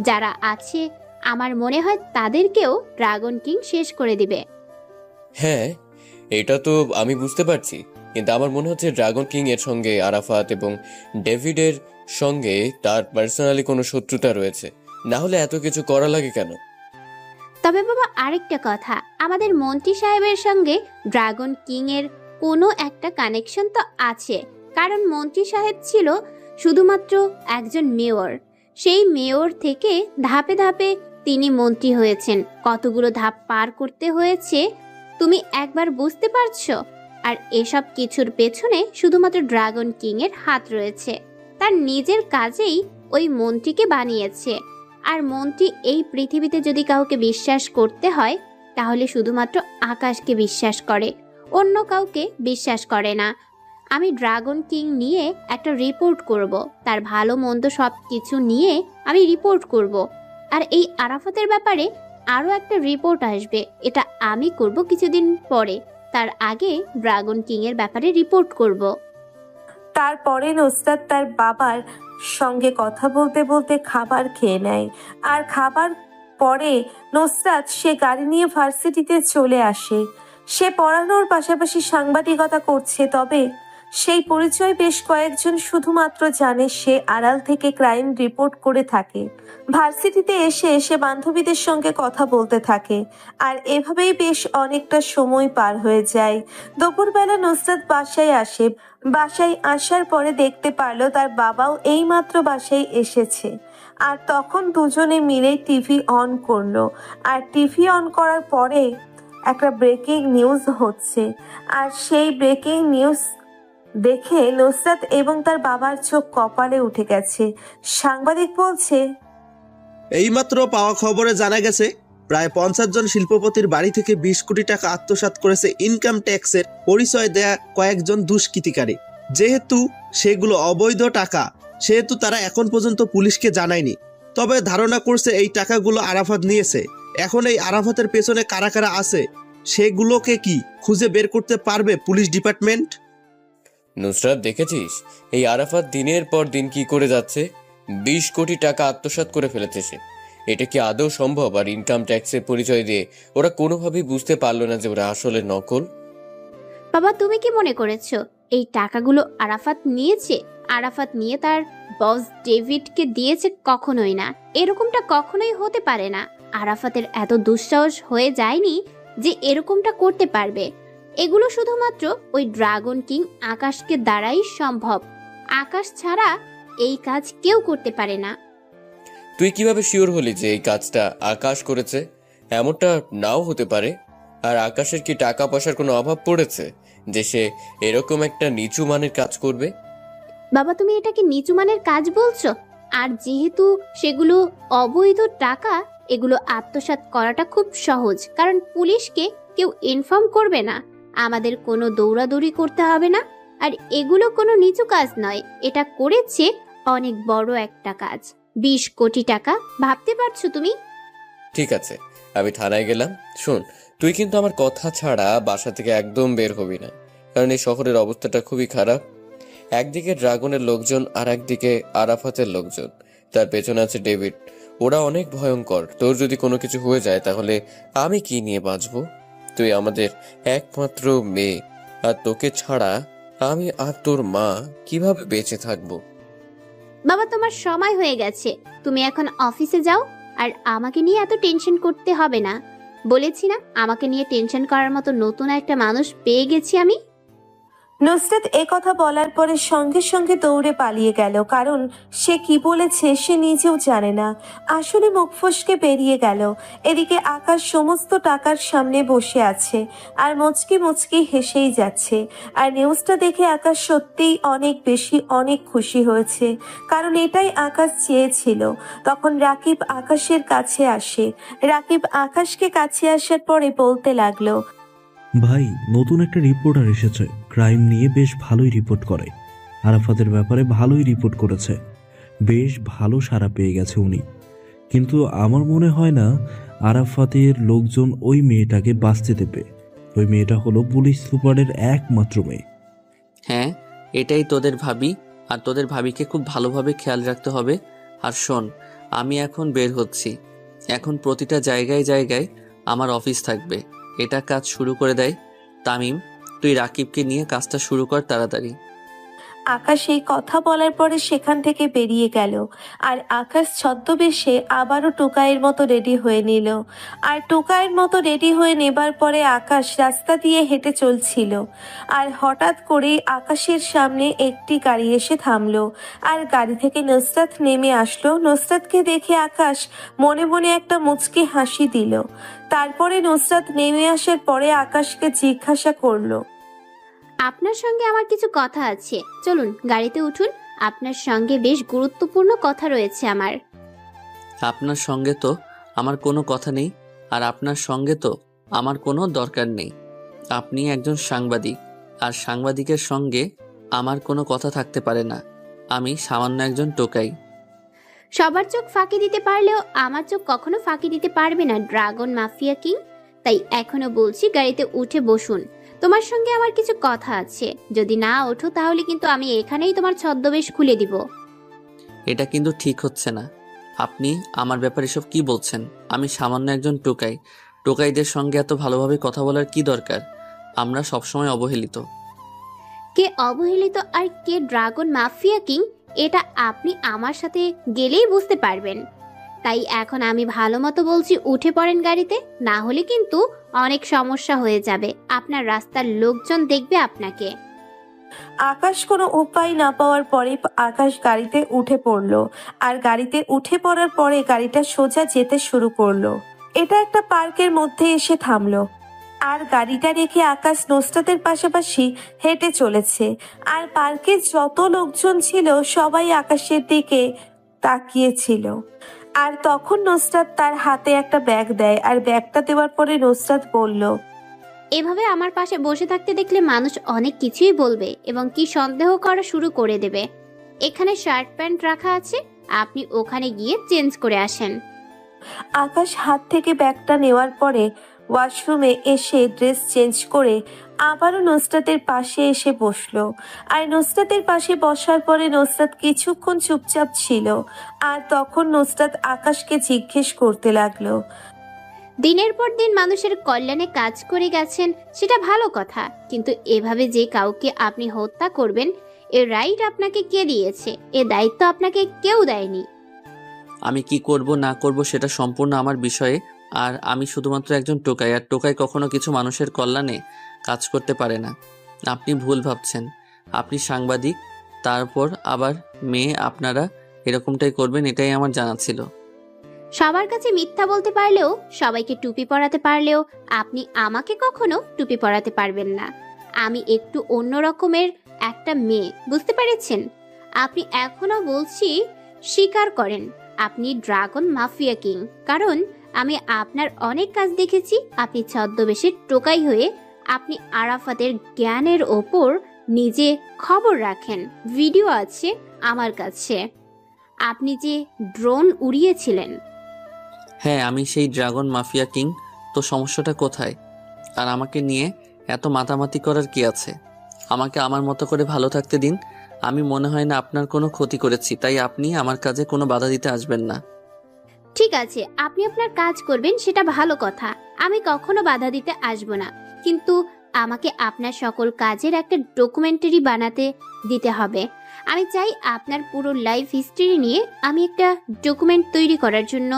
যারা আছে, আমার মনে হয় তাদেরকেও ড্রাগন কিং শেষ করে দিবে। হ্যাঁ, এটা তো আমি বুঝতে পারছি, কিন্তু আমার মনে হচ্ছে ড্রাগন কিং এর সঙ্গে আরাফাত এবং ডেভিডের সঙ্গে তার পার্সোনালি কোনো শত্রুতা রয়েছে, না হলে এত কিছু করা লাগে কেন? তবে বাবা, আরেকটা কথা, আমাদের মন্ত্রী সাহেবের সঙ্গে ড্রাগন কিং এর কোনো একটা কানেকশন তো আছে, কারণ মন্ত্রী সাহেব ছিল শুধুমাত্র একজন মেয়র। সেই মেয়র থেকে ধাপে ধাপে তিনি মন্ত্রী হয়েছেন। কতগুলো ধাপ পার করতে হয়েছে তুমি একবার বুঝতে পারছো? আর এসব কিছুর পেছনে শুধুমাত্র ড্রাগন কিং এর হাত রয়েছে। তার নিজের কাজেই ওই মন্ত্রীকে বানিয়েছে। আর মন্ত্রী এই পৃথিবীতে যদি কাউকে বিশ্বাস করতে হয়, তাহলে শুধুমাত্র আকাশকে বিশ্বাস করে, অন্য কাউকে বিশ্বাস করে না। আমি ড্রাগন কিং নিয়ে একটা রিপোর্ট করব, তার ভালো মন্দ সব কিছু নিয়ে আমি রিপোর্ট করব। আর এই আরাফাতের ব্যাপারে আরও একটা রিপোর্ট আসবে, এটা আমি করব কিছুদিন পরে। তার আগে ড্রাগন কিং এর ব্যাপারে রিপোর্ট করব। তারপরে নুসরাত তার বাবার সঙ্গে কথা বলতে বলতে খাবার খেয়ে নেয়। আর খাবার পরে নুসরাত সে গাড়ি নিয়ে ভার্সিটিতে চলে আসে। সে পড়ানোর পাশাপাশি সাংবাদিকতা করছে, তবে সেই পরিচয় বেশ কয়েকজন শুধুমাত্র জানে সে আড়াল থেকে ক্রাইম রিপোর্ট করে থাকে। ভার্সিটিতে এসে সে বান্ধবীদের সঙ্গে কথা বলতে থাকে, আর এভাবেই বেশ অনেকটা সময় পার হয়ে যায়। দুপুরবেলা নুসরাত বাসায় আসে। বাসায় আসার পরে দেখতে পারলো তার বাবাও এইমাত্র বাসায় এসেছে। আর তখন দুজনে মিলে টিভি অন করলো। আর টিভি অন করার পরে একটা ব্রেকিং নিউজ হচ্ছে। আর সেই ব্রেকিং নিউজ দেখে নুসরাত এবং তার বাবার চোখ কপালে উঠে গেছে। সাংবাদিক বলছে, এইমাত্র পাওয়া খবরে জানা গেছে প্রায় 50 জন শিল্পপতির বাড়ি থেকে 20 কোটি টাকা আত্মসাৎ করেছে ইনকাম ট্যাক্সের পরিচয় দেয়া কয়েকজন দুষ্কৃতিকারী। যেহেতু সেগুলো অবৈধ টাকা, সেহেতু তারা এখন পর্যন্ত পুলিশকে জানায়নি। তবে ধারণা করছে এই টাকাগুলো আরাফাত নিয়েছে। এখন এই আরাফাতের পেছনে কারা কারা আছে সেগুলোকে কি খুঁজে বের করতে পারবে পুলিশ ডিপার্টমেন্ট? নুসরাত, দেখেছিস এই আরাফাত দিনের পর দিন কি করে যাচ্ছে? 20 কোটি টাকা আত্মসাৎ করে ফেলেছে সে। এটা কি আদৌ সম্ভব? আর ইনকাম ট্যাক্সের পরিচয় দিয়ে ওরা কোনোভাবেই বুঝতে পারলো না যে ওরা আসলে নকল। বাবা, তুমি কি মনে করেছো এই টাকাগুলো আরাফাত নিয়েছে? আরাফাত নিয়ে তার বস ডেভিডকে দিয়েছে? কখনোই না, এরকমটা কখনোই হতে পারে না। আরাফাতের এত দুঃসাহস হয়ে যায়নি যে এরকমটা করতে পারবে। এগুলো শুধুমাত্র ওই ড্রাগন কিং আকাশকে দ্বারাই সম্ভব। আকাশ ছাড়া এই কাজ কেউ করতে পারে না। তুই কিভাবে শিওর হলি যে এই কাজটা আকাশ করেছে? এমনটা নাও হতে পারে। আর আকাশের কি টাকা পয়সার কোনো অভাব পড়েছে যে সে এরকম একটা নিচু মানের কাজ করবে? বাবা, তুমি এটাকে নিচু মানের কাজ বলছো? আর যেহেতু সেগুলো অবৈধ টাকা, এগুলো আত্মসাৎ করাটা খুব সহজ, কারণ পুলিশকে কেউ ইনফর্ম করবে না, আমাদের কোনো দৌড়াদৌড়ি করতে হবে না। আর এগুলো কোনো নিচু কাজ নয়, এটা করেছে অনেক বড় একটা কাজ। 20 কোটি টাকা, ভাবতে পারছো তুমি? ঠিক আছে, আমি থানায় গেলাম। শোন, তুই কিন্তু আমার কথা ছাড়া বাসা থেকে একদম বের হবি না, কারণ এই শহরের অবস্থাটা খুবই খারাপ। একদিকে ড্রাগনের লোকজন আর একদিকে আরাফাতের লোকজন, তার পেছনে আছে ডেভিড। ওরা অনেক ভয়ঙ্কর। তোর যদি কোনো কিছু হয়ে যায় তাহলে আমি কি নিয়ে বাঁচবো? তুই আমাদের একমাত্র মেয়ে, আর তোকে ছাড়া আমি আর তোর মা কিভাবে বেঁচে থাকবো? বাবা, তোমার সময় হয়ে গেছে, তুমি এখন অফিসে যাও। আর আমাকে নিয়ে এত টেনশন করতে হবে না। বলেছি না, আমাকে নিয়ে টেনশন করার মতো নতুন একটা মানুষ পেয়ে গেছি আমি। নুসরাত কথা বলার পরে সঙ্গে সঙ্গে দৌড়ে পালিয়ে গেল, কারণ সে কি বলেছে সে নিজেও জানে না। আসলে মুখ ফসকে বেরিয়ে গেল। এদিকে আকাশ সমস্ত টাকার সামনে বসে আছে আর মুচকি মুচকি হেসেই যাচ্ছে। আর নিউজটা দেখে আকাশ সত্যিই অনেক খুশি হয়েছে, কারণ এটাই আকাশ চেয়েছিল। তখন রাকিব আকাশের কাছে আসে। রাকিব আকাশকে কাছে আসার পরে বলতে লাগলো, ভাই, নতুন একটা রিপোর্টার এসেছে, ক্রাইম নিয়ে বেশ ভালোই রিপোর্ট করে। আরাফাতের ব্যাপারে ভালোই রিপোর্ট করেছে, বেশ ভালো সাড়া পেয়ে গেছে উনি। কিন্তু আমার মনে হয় না আরাফাতের লোকজন ওই মেয়েটাকে বাঁচতে দেবে। ওই মেয়েটা হলো পুলিশ সুপারের একমাত্র মেয়ে। হ্যাঁ, এটাই তোদের ভাবি, আর তোদের ভাবিকে খুব ভালোভাবে খেয়াল রাখতে হবে। আর শোন, আমি এখন বের হচ্ছি। এখন প্রতিটা জায়গায় জায়গায় আমার অফিস থাকবে। এটা কাজ শুরু করে দেয়। তামিম, তুই রাকিবকে নিয়ে কাজটা শুরু কর তাড়াতাড়ি। আকাশ এই কথা বলার পরে সেখান থেকে বেরিয়ে গেল। আর আকাশ ছদ্মবেশে আবারও টোকাইয়ের মতো রেডি হয়ে নিল। আর টোকাইয়ের মতো রেডি হয়ে নেবার পরে আকাশ রাস্তা দিয়ে হেঁটে চলছিল। আর হঠাৎ করেই আকাশের সামনে একটি গাড়ি এসে থামলো। আর গাড়ি থেকে নুসরাত নেমে আসলো। নুসরাতকে দেখে আকাশ মনে মনে একটা মুচকি হাসি দিল। তারপরে নুসরাত নেমে আসার পরে আকাশকে জিজ্ঞাসা করলো, আপনার সঙ্গে আমার কিছু কথা আছে, চলুন গাড়িতে উঠুন। আপনার সঙ্গে বেশ গুরুত্বপূর্ণ কথা রয়েছে আমার। আপনার সঙ্গে তো আমার কোনো কথা নেই, আর আপনার সঙ্গে তো আমার কোনো দরকার নেই। আপনি একজন সাংবাদিক, আর সাংবাদিকের সঙ্গে আমার কোনো কথা থাকতে পারে না। আমি সামান্য একজন টোকাই। সবার চোখ ফাঁকি দিতে পারলেও আমার চোখ কখনো ফাঁকি দিতে পারবে না ড্রাগন মাফিয়া কিং। তাই এখনো বলছি, গাড়িতে উঠে বসুন। তোমার সঙ্গে আমার কিছু কথা আছে। যদি না ওঠো তাহলে কিন্তু আমি এখানেই তোমার ছদ্মবেশ খুলে দিব। এটা কিন্তু ঠিক হচ্ছে না। আপনি আমার ব্যাপারে এসব কি বলছেন? আমি সামান্য একজন টোকাই। টোকাইদের সঙ্গে এত ভালোভাবে কথা বলার কি দরকার? আমরা সবসময় অবহেলিত। কে অবহেলিত আর কে ড্রাগন মাফিয়া কিং এটা আপনি আমার সাথে গেলেই বুঝতে পারবেন। তাই এখন আমি ভালো মতো বলছি, উঠে পড়েন গাড়িতে, না হলে কিন্তু অনেক সমস্যা হয়ে যাবে। আপনার রাস্তার লোকজন দেখবে আপনাকে। আকাশ কোনো উপায় না পাওয়ার পরে আকাশ গাড়িতে উঠে পড়লো। আর গাড়িতে উঠে পড়ার পরে গাড়িটা সোজা যেতে শুরু করলো। এটা একটা পার্কের মধ্যে এসে থামলো। আর গাড়িটা রেখে আকাশ নুসরাতের পাশাপাশি হেঁটে চলেছে। আর পার্কে যত লোকজন ছিল সবাই আকাশের দিকে তাকিয়েছিল। আর তখন নুসরাত তার হাতে একটা ব্যাগ দেয়। আর ব্যাগটা দেওয়ার পরে নুসরাত বলল, এভাবে আমার পাশে বসে থাকতে দেখলে মানুষ অনেক কিছুই বলবে এবং কি সন্দেহ করা শুরু করে দেবে। এখানে শার্ট প্যান্ট রাখা আছে, আপনি ওখানে গিয়ে চেঞ্জ করে আসেন। আকাশ হাত থেকে ব্যাগটা নেওয়ার পরে ওয়াশরুমে এসে ড্রেস চেঞ্জ করে আবারও নুসরাতের পাশে এসে বসলো। আর নুসরাতের পাশে বসার পরে নুসরাত কিছুক্ষণ চুপচাপ ছিল। আর তখন নুসরাত আকাশকে জিজ্ঞেস করতে লাগলো, দিনের পর দিন মানুষের কল্যাণে কাজ করে গেছেন, সেটা ভালো কথা, কিন্তু এভাবে যে কাউকে আপনি হত্যা করবেন এর রাইট আপনাকে কে দিয়েছে? এ দায়িত্ব আপনাকে কেউ দেয়নি। আমি কি করব না করব সেটা সম্পূর্ণ আমার বিষয়ে। আর আমি শুধুমাত্র একজন টোকাই, আর টোকাই কখনো কিছু মানুষের কল্যাণে কাজ করতে পারে না। আপনি ভুল ভাবছেন। আপনি সাংবাদিক, তারপর আবার মেয়ে। আপনারা এরকমটাই করবেন এটাই আমার জানা ছিল। সবার কাছে মিথ্যা বলতে পারলেও, সবাইকে টুপি পরাতে পারলেও আপনি আমাকে কখনো টুপি পরাতে পারবেন না। আমি একটু অন্য রকমের একটা মেয়ে, বুঝতে পেরেছেন? আপনি এখনো বলছি স্বীকার করেন আপনি ড্রাগন মাফিয়া কিং, কারণ আমি আপনার অনেক কাজ দেখেছি। আপনি ছদ্মবেশে টোকাই হয়ে আপনি আরাফাতের জ্ঞানের ওপর নিজে খবর রাখেন। ভিডিও আছে আমার কাছে, আপনি যে ড্রোন উড়িয়েছিলেন। হ্যাঁ, আমি সেই ড্রাগন মাফিয়া কিং। তো সমস্যাটা কোথায়? আর আমাকে নিয়ে এত মাতামাতি করার কি আছে? আমাকে আমার মতো করে ভালো থাকতে দিন। আমি মনে হয় না আপনার কোনো ক্ষতি করেছি, তাই আপনি আমার কাজে কোনো বাধা দিতে আসবেন না। ঠিক আছে, আপনি আপনার কাজ করবেন, সেটা ভালো কথা। আমি কখনো বাধা দিতে আসবো না, কিন্তু আমাকে আপনার সকল কাজের একটা ডকুমেন্টারি বানাতে দিতে হবে। আমি চাই আপনার পুরো লাইফ হিস্ট্রি নিয়ে আমি একটা ডকুমেন্ট তৈরি করার জন্য।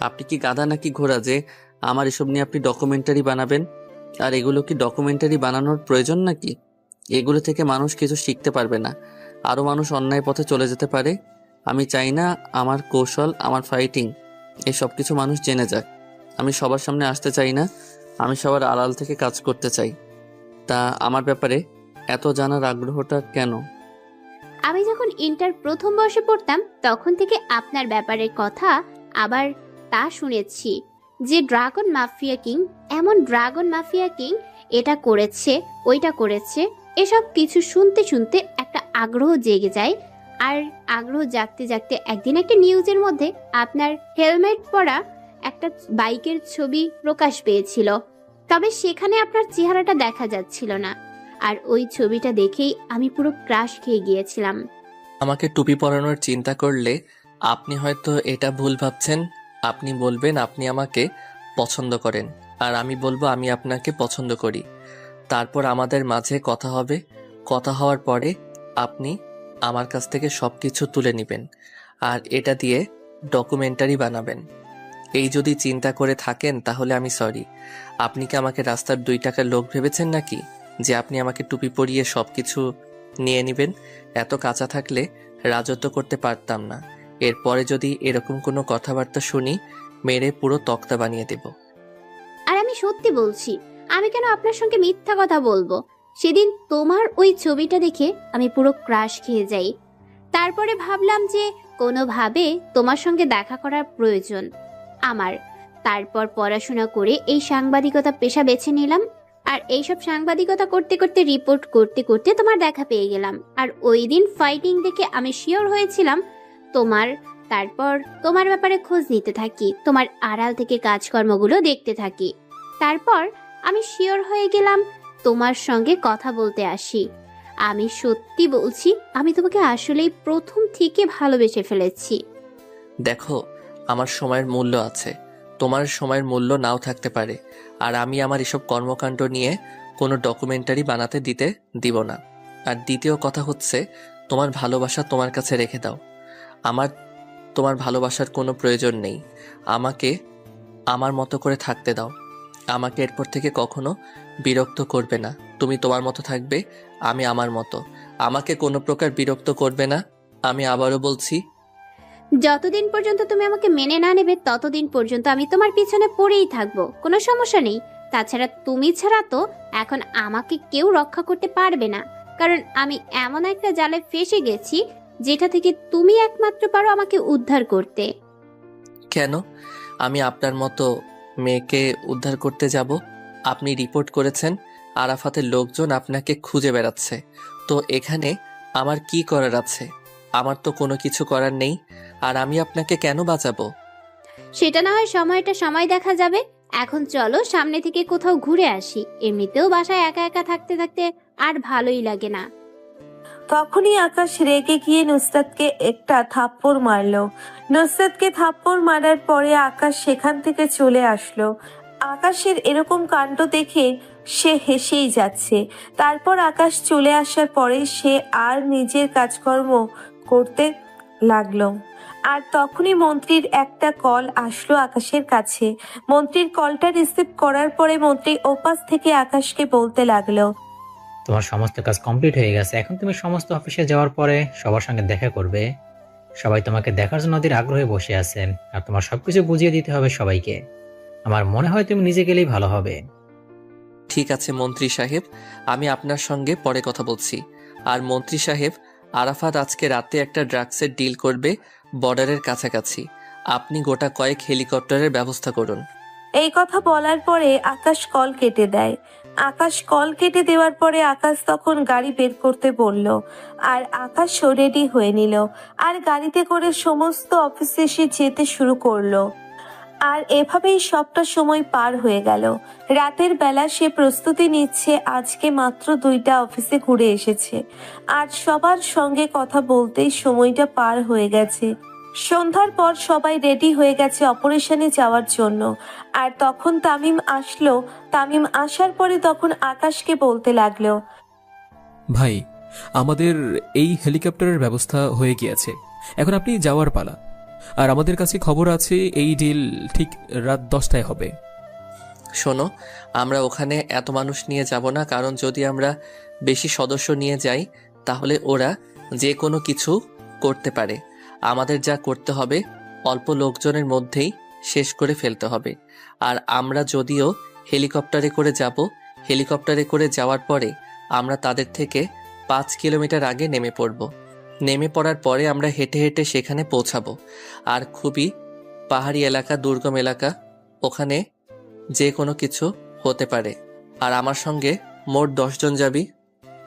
আপনি কি গাধা নাকি ঘোড়া যে আমার এসব নিয়ে আপনি ডকুমেন্টারি বানাবেন? আর এগুলো কি ডকুমেন্টারি বানানোর প্রয়োজন নাকি? এগুলো থেকে মানুষ কিছু শিখতে পারবে না, আরও মানুষ অন্যায় পথে চলে যেতে পারে। আমি চাই না আমার কৌশল, আমার ফাইটিং এসব কিছু মানুষ জেনে যাক। আমি সবার সামনে আসতে চাই না, আমি সবার আড়াল থেকে কাজ করতে চাই। তা আমার ব্যাপারে এত জানার আগ্রহটা কেন? আমি যখন ইন্টার প্রথম বর্ষে পড়তাম তখন থেকে আপনার ব্যাপারের কথা আবার তা শুনেছি, যে ড্রাগন মাফিয়া কিং, এমন ড্রাগন মাফিয়া কিং এটা করেছে, ওইটা করেছে। এসব কিছু শুনতে শুনতে একটা আগ্রহ জেগে যায়। আর আগ্রহ জাগতে জাগতে একদিন একটা নিউজের মধ্যে আপনার হেলমেট পরা একটা বাইকের ছবি প্রকাশ পেয়েছিল, তবে সেখানে আপনার চেহারাটা দেখা যাচ্ছিল না। আর ওই ছবিটা দেখেই আমি পুরো ক্রাশ খেয়ে গিয়েছিলাম। আমাকে টুপি পরানোর চিন্তা করলে আপনি হয়তো এটা ভুল ভাবছেন। আপনি বলবেন আপনি আমাকে পছন্দ করেন, আর আমি বলবো আমি আপনাকে পছন্দ করি। তারপর আমাদের মাঝে কথা হবে। কথা হওয়ার পরে আপনি আমার কাছ থেকে সব কিছু তুলে নেবেন আর এটা দিয়ে ডকুমেন্টারি বানাবেন। এই যদি চিন্তা করে থাকেন তাহলে আমি সরি। আপনি কি আমাকে রাস্তার 2 টাকার লোক ভেবেছেন নাকি, যে আপনি আমাকে টুপি পরিয়ে সব কিছু নিয়ে নেবেন? এত কাঁচা থাকলে রাজত্ব করতে পারতাম না। এরপরে যদি এরকম কোনো কথাবার্তা শুনি, মেরে পুরো তক্তা বানিয়ে দেব। আর আমি সত্যি বলছি, আমি কেন আপনার সঙ্গে মিথ্যা কথা বলবো? সেদিন তোমার ওই ছবিটা দেখে আমি পুরো ক্রাশ খেয়ে যাই। তারপরে ভাবলাম যে কোনোভাবে তোমার সঙ্গে দেখা করার প্রয়োজন আমার। তারপর পড়াশোনা করে এই সাংবাদিকতা পেশা বেছে নিলাম। আর এইসব সাংবাদিকতা করতে করতে রিপোর্ট করতে করতে তোমার দেখা পেয়ে গেলাম। আর ওই দিন ফাইটিং দেখে আমি শিওর হয়েছিলাম তোমার। তারপর তোমার ব্যাপারে খোঁজ নিতে থাকি, তোমার আড়াল থেকে কাজকর্মগুলো দেখতে থাকি। তারপর আমি শিওর হয়ে গেলাম তোমার সঙ্গে কথা বলতে আসি। আমি সত্যি বলছি, আমি তোমাকে আসলেই প্রথম থেকে ভালোবেসে ফেলেছি। দেখো, আমার সময়ের মূল্য আছে, তোমার সময়ের মূল্য নাও থাকতে পারে। আর আমি আমার এসব কর্মকাণ্ড নিয়ে কোনো ডকুমেন্টারি বানাতে দিব না। আর দ্বিতীয় কথা হচ্ছে, তোমার ভালোবাসা তোমার কাছে রেখে দাও। আমার তোমার ভালোবাসার কোনো প্রয়োজন নেই। আমাকে আমার মতো করে থাকতে দাও। আমাকে এরপর থেকে কখনো বিরক্ত করবে না। তুমি তোমার মতো থাকবে, আমি আমার মতো। আমাকে কোনো প্রকার বিরক্ত করবে না। আমি আবারও বলছি, যতদিন পর্যন্ত তুমি আমাকে মেনে না নেবে ততদিন পর্যন্ত আমি তোমার পিছনে পড়েই থাকবো, কোনো সমস্যা নেই। তাছাড়া তুমি ছাড়া তো এখন আমাকে কেউ রক্ষা করতে পারবে না, কারণ আমি এমন একটা জালে ফেসে গেছি যেটা থেকে তুমি একমাত্র পারো আমাকে উদ্ধার করতে। কেন আমি আপনার মতো মেয়েকে উদ্ধার করতে যাব? আপনি রিপোর্ট করেছেন আরাফাতের লোকজন আপনাকে খুঁজে বেড়াচ্ছে, তো এখানে আমার কি করার আছে? আমার তো কোনো কিছু করার নেই। আর আমি আপনাকে কেন বাঁচাবো? সেটা না হয় সময় দেখা যাবে। এখন চলো সামনে থেকে কোথাও ঘুরে আসি, এমনিতেও বাসায় একা একা থাকতে থাকতে আর ভালোই লাগে না। তখনই আকাশ রেগে গিয়ে নুসরাতকে একটা থাপ্পড় মারলো। নুসরাতকে থাপ্পড় মারার পরে আকাশ সেখান থেকে চলে আসলো। আকাশের এরকম কাণ্ড দেখে সে হেসেই যাচ্ছে। তারপর আকাশ চলে আসার পরে সে আর নিজের কাজকর্ম করতে লাগলো। আর তখনই মন্ত্রীর একটা কল আসলো আকাশের কাছে। মন্ত্রীর কলটা রিসিভ করার পরে মন্ত্রী ওপাশ থেকে আকাশকে বলতে লাগলো, তোমার সমস্ত কাজ কমপ্লিট হয়ে গেছে। এখন তুমি সমস্ত অফিসে যাওয়ার পরে সবার সঙ্গে দেখা করবে। সবাই তোমাকে দেখার জন্য অধীর আগ্রহে বসে আছেন, আর তোমার সবকিছু বুঝিয়ে দিতে হবে সবাইকে। আমার মনে হয় তুমি নিজে গেলেই ভালো হবে। ঠিক আছে মন্ত্রী সাহেব, আমি আপনার সঙ্গে পরে কথা বলছি। আর মন্ত্রী সাহেব, আরাফাত আজকে রাতে একটা ড্রাগসের ডিল করবে বর্ডারের কাছাকাছি। আপনি গোটা কয়েক হেলিকপ্টারের ব্যবস্থা করুন। এই কথা বলার পরে আকাশ কল কেটে দেয়। আকাশ কল কেটে দেওয়ার পরে আকাশ তখন গাড়ি বের করতে বলল। আর আকাশও রেডি হয়ে নিল আর গাড়িতে করে সমস্ত অফিসে সে যেতে শুরু করলো। আর এভাবেই সবটা সময় পার হয়ে গেল। রাতের বেলা সে প্রস্তুতি নিচ্ছে, আজকে মাত্র 2টা অফিসে ঘুরে এসেছে আর সবার সঙ্গে কথা বলতেই সময়টা পার হয়ে গেছে। সন্ধ্যার পর সবাই রেডি হয়ে গেছে অপারেশনে যাওয়ার জন্য। আর তখন তামিম আসলো। তামিম আসার পরে তখন আকাশকে বলতে লাগলো, ভাই, আমাদের এই হেলিকপ্টারের ব্যবস্থা হয়ে গিয়েছে, এখন আপনি যাওয়ার পালা। আর আমাদের কাছে খবর আছে এই ডিল ঠিক রাত 10টায় হবে। শোনো, আমরা ওখানে এত মানুষ নিয়ে যাব না, কারণ যদি আমরা বেশি সদস্য নিয়ে যাই তাহলে ওরা যে কোনো কিছু করতে পারে। আমাদের যা করতে হবে অল্প লোকজনের মধ্যেই শেষ করে ফেলতে হবে। আর আমরা যদিও হেলিকপ্টারে করে যাব, হেলিকপ্টারে করে যাওয়ার পরে আমরা তাদের থেকে 5 কিলোমিটার আগে নেমে পড়ব। নেমে পড়ার পরে আমরা হেঁটে হেঁটে সেখানে পৌঁছাবো। আর খুবই পাহাড়ি এলাকা, দুর্গম এলাকা, ওখানে যে কোনো কিছু হতে পারে। আর আমার সঙ্গে মোট 10 জন যাবি।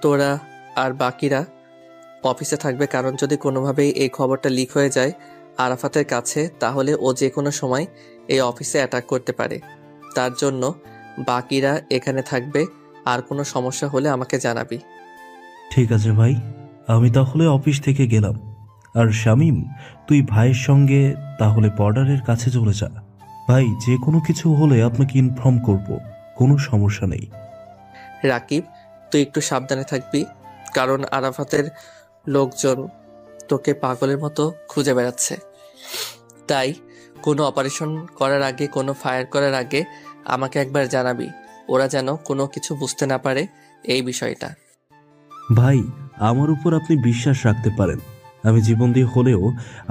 তোরা আর বাকিরা অফিসে থাকবে, কারণ যদি কোনোভাবেই এই খবরটা লিক হয়ে যায় আরাফাতের কাছে, তাহলে ও যে কোনো সময় এই অফিসে অ্যাটাক করতে পারে। তার জন্য বাকিরা এখানে থাকবে। আর কোনো সমস্যা হলে আমাকে জানাবি। ঠিক আছে ভাই, আমি তাহলে অফিস থেকে গেলাম। আর শামীম, তুই ভাইয়ের সঙ্গে তাহলে বর্ডারের কাছে চলে যা। ভাই, যে কোনো কিছু হলে আপনাকে ইনফর্ম করব, কোনো সমস্যা নেই। রাকিব, তুই একটু সাবধানে থাকবি, কারণ আরাফাতের লোকজন তোকে পাগলের মতো খুঁজে বেড়াচ্ছে। তাই কোনো অপারেশন করার আগে, কোনো ফায়ার করার আগে আমাকে একবার জানাবি, ওরা যেন কোনো কিছু বুঝতে না পারে এই বিষয়টা। ভাই, আমার উপর আপনি বিশ্বাস রাখতে পারেন। আমি জীবন দিয়ে হলেও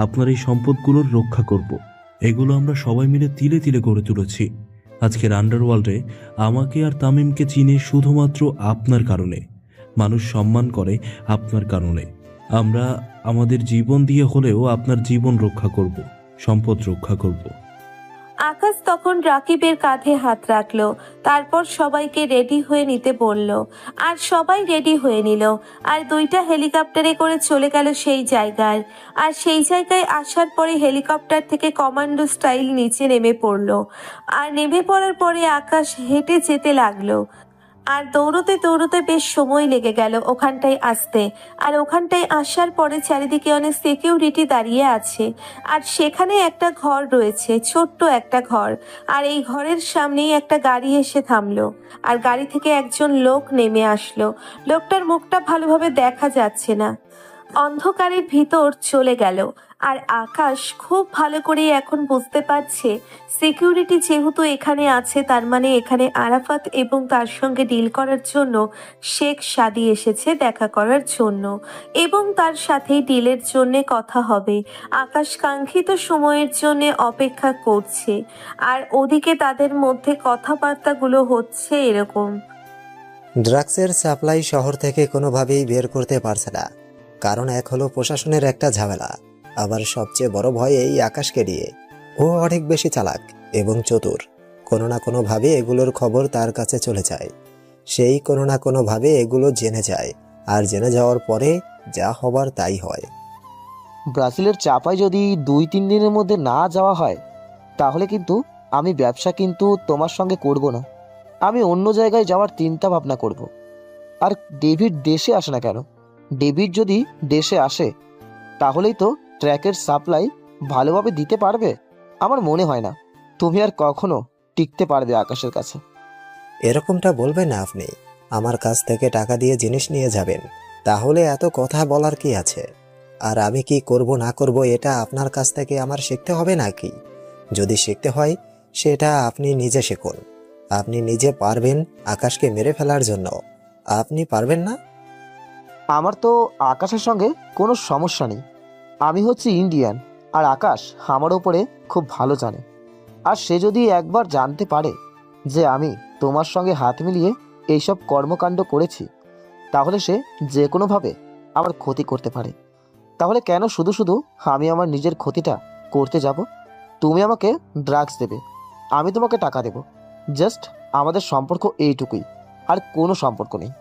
আপনার এই সম্পদগুলোর রক্ষা করব। এগুলো আমরা সবাই মিলে তিলে তিলে গড়ে তুলেছি। আজকের আন্ডারওয়ার্ল্ডে আমাকে আর তামিমকে চিনে শুধুমাত্র আপনার কারণে। মানুষ সম্মান করে আপনার কারণে। আমরা আমাদের জীবন দিয়ে হলেও আপনার জীবন রক্ষা করব, সম্পদ রক্ষা করব। আকাশ তখন রাকিবের কাঁধে হাত রাখলো, তারপর সবাইকে রেডি হয়ে নিতে বলল। আর সবাই রেডি হয়ে নিল, আর 2টা হেলিকপ্টারে করে চলে গেল সেই জায়গায়। আর সেই জায়গায় আসার পরে হেলিকপ্টার থেকে কমান্ডো স্টাইল নিচে নেমে পড়লো। আর নেমে পড়ার পরে আকাশ হেঁটে যেতে লাগলো। আর দৌড়তে দৌড়তে বেশ সময় লেগে গেল ওখানটায় আসতে। আর ওখানটায় আসার পরে চারিদিকে অনেক সিকিউরিটি দাঁড়িয়ে আছে। আর সেখানে একটা ঘর রয়েছে, ছোট্ট একটা ঘর। আর এই ঘরের সামনেই একটা গাড়ি এসে থামলো। আর গাড়ি থেকে একজন লোক নেমে আসলো। লোকটার মুখটা ভালোভাবে দেখা যাচ্ছে না, অন্ধকারের ভিতর চলে গেল। আর আকাশ খুব ভালো করে এখন বুঝতে পারছে সিকিউরিটি যেহেতু এখানে আছে, তার মানে এখানে আরাফাত এবং তার সঙ্গে ডিল করার জন্য শেখ সাদি এসেছে দেখা করার জন্য, এবং তার সাথেই ডিলের জন্য কথা হবে। আকাশ কাঙ্ক্ষিত সময়ের জন্য অপেক্ষা করছে। আর ওদিকে তাদের মধ্যে কথাবার্তাগুলো হচ্ছে এরকম। ড্রাগসের সাপ্লাই শহর থেকে কোনোভাবেই বের করতে পারছে না, কারণ এক হলো প্রশাসনের একটা ঝামেলা, আবার সবচেয়ে বড় ভয় এই আকাশকে নিয়ে। ও অনেক বেশি চালাক এবং চতুর, কোনো না কোনোভাবে এগুলোর খবর তার কাছে চলে যায়। সেই কোনো না কোনোভাবে এগুলো জেনে যায়, আর জেনে যাওয়ার পরে যা হবার তাই হয়। ব্রাজিলের চাপায় যদি 2-3 দিনের মধ্যে না যাওয়া হয়, তাহলে কিন্তু আমি ব্যবসা কিন্তু তোমার সঙ্গে করব না। আমি অন্য জায়গায় যাওয়ার চিন্তা ভাবনা করব। আর ডেভিড দেশে আসে না কেন? ডেভিড যদি দেশে আসে, তাহলেই তো ট্র্যাকের সাপ্লাই ভালোভাবে দিতে পারবে। আমার মনে হয় না তুমি আর কখনো টিকতে পারবে আকাশের কাছে। এরকমটা বলবেন না আপনি। আমার কাছ থেকে টাকা দিয়ে জিনিস নিয়ে যাবেন, তাহলে এত কথা বলার কি আছে? আর আমি কি করব না করব এটা আপনার কাছ থেকে আমার শিখতে হবে নাকি? যদি শিখতে হয় সেটা আপনি নিজে শিখুন। আপনি নিজে পারবেন আকাশকে মেরে ফেলার জন্য, আপনি পারবেন না? আমার তো আকাশের সঙ্গে কোনো সমস্যা নেই। আমি হচ্ছি ইন্ডিয়ান, আর আকাশ আমার ওপরে খুব ভালো জানে। আর সে যদি একবার জানতে পারে যে আমি তোমার সঙ্গে হাত মিলিয়ে এইসব কর্মকাণ্ড করেছি, তাহলে সে যে কোনোভাবে আমার ক্ষতি করতে পারে। তাহলে কেন শুধু শুধু আমি আমার নিজের ক্ষতিটা করতে যাব? তুমি আমাকে ড্রাগস দেবে, আমি তোমাকে টাকা দেব। জাস্ট আমাদের সম্পর্ক এইটুকুই, আর কোনো সম্পর্ক নেই।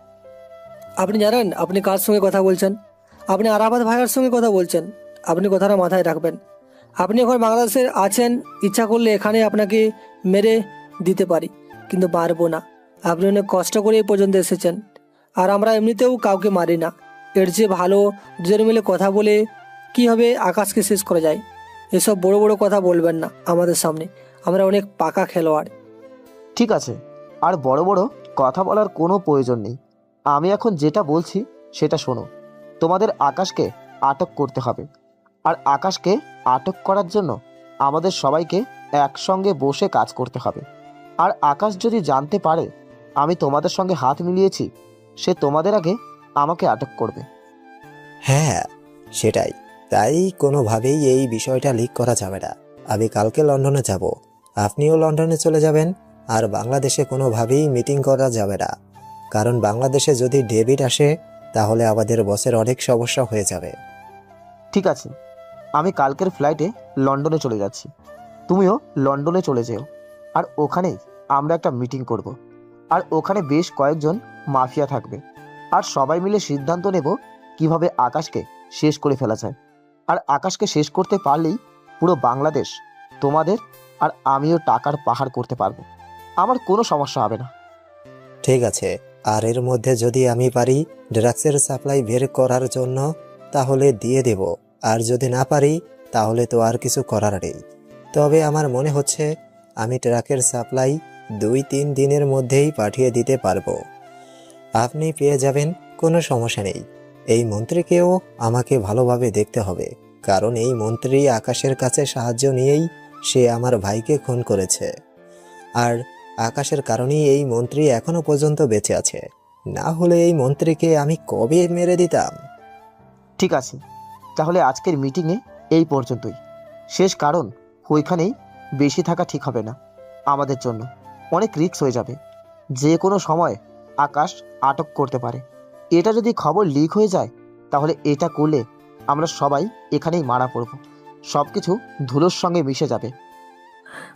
আপনি জানেন আপনি কার সঙ্গে কথা বলছেন? আপনি আরাফাত ভাইয়ার সঙ্গে কথা বলছেন। আপনি কথাটা মাথায় রাখবেন। আপনি এখন বাংলাদেশে আছেন, ইচ্ছা করলে এখানে আপনাকে মেরে দিতে পারি, কিন্তু মারবো না। আপনি অনেক কষ্ট করে এই পর্যন্ত এসেছেন, আর আমরা এমনিতেও কাউকে মারি না। এর চেয়ে ভালো দুজন মিলে কথা বলে কীভাবে আকাশকে শেষ করা যায়। এসব বড় বড় কথা বলবেন না আমাদের সামনে, আমরা অনেক পাকা খেলোয়াড়। ঠিক আছে, আর বড় বড় কথা বলার কোনো প্রয়োজন নেই। আমি এখন যেটা বলছি সেটা শোনো। তোমাদের আকাশকে আটক করতে হবে, আর আকাশকে আটক করার জন্য আমাদের সবাইকে একসঙ্গে বসে কাজ করতে হবে। আর আকাশ যদি জানতে পারে আমি তোমাদের সঙ্গে হাত মিলিয়েছি, সে তোমাদের আগে আমাকে আটক করবে। হ্যাঁ, সেটাই। তাই কোনোভাবেই এই বিষয়টা লিক করা যাবে না। আমি কালকে লন্ডনে যাব, আপনিও লন্ডনে চলে যাবেন। আর বাংলাদেশে কোনোভাবেই মিটিং করা যাবে না, কারণ বাংলাদেশে যদি ডেভিড আসে তাহলে আমাদের বসের অনেক সমস্যা হয়ে যাবে। ঠিক আছে, আমি কালকের ফ্লাইটে লন্ডনে চলে যাচ্ছি, তুমিও লন্ডনে চলে যেও। আর ওখানেই আমরা একটা মিটিং করব। আর ওখানে বেশ কয়েকজন মাফিয়া থাকবে, আর সবাই মিলে সিদ্ধান্ত নেব কিভাবে আকাশকে শেষ করে ফেলা যায়। আর আকাশকে শেষ করতে পারলেই পুরো বাংলাদেশ তোমাদের আর আমিও টাকার পাহাড় করতে পারবো। আমার কোনো সমস্যা হবে না। ঠিক আছে, আর এর মধ্যে যদি আমি পারি ড্রাগসের সাপ্লাই বের করার জন্য, তাহলে দিয়ে দেব। আর যদি না পারি তাহলে তো আর কিছু করার নেই। তবে আমার মনে হচ্ছে আমি ট্রাকের সাপ্লাই 2-3 দিনের মধ্যেই পাঠিয়ে দিতে পারবো। আপনি পেয়ে যাবেন, কোনো সমস্যা নেই। এই মন্ত্রীকেও আমাকে ভালোভাবে দেখতে হবে, কারণ এই মন্ত্রী আকাশের কাছে সাহায্য নিয়েই সে আমার ভাইকে খুন করেছে। আর আকাশের কারণেই এই মন্ত্রী এখনো পর্যন্ত বেঁচে আছে, না হলে এই মন্ত্রীকে আমি কবে মেরে দিতাম। ঠিক আছে, তাহলে আজকের মিটিংয়ে এই পর্যন্তই শেষ, কারণ ওইখানেই বেশি থাকা ঠিক হবে না আমাদের জন্য। অনেক রিস্ক হয়ে যাবে, যে কোনো সময় আকাশ আটক করতে পারে। এটা যদি খবর লিক হয়ে যায়, তাহলে এটা করলে আমরা সবাই এখানেই মারা পড়ব, সব কিছু ধুলোর সঙ্গে মিশে যাবে।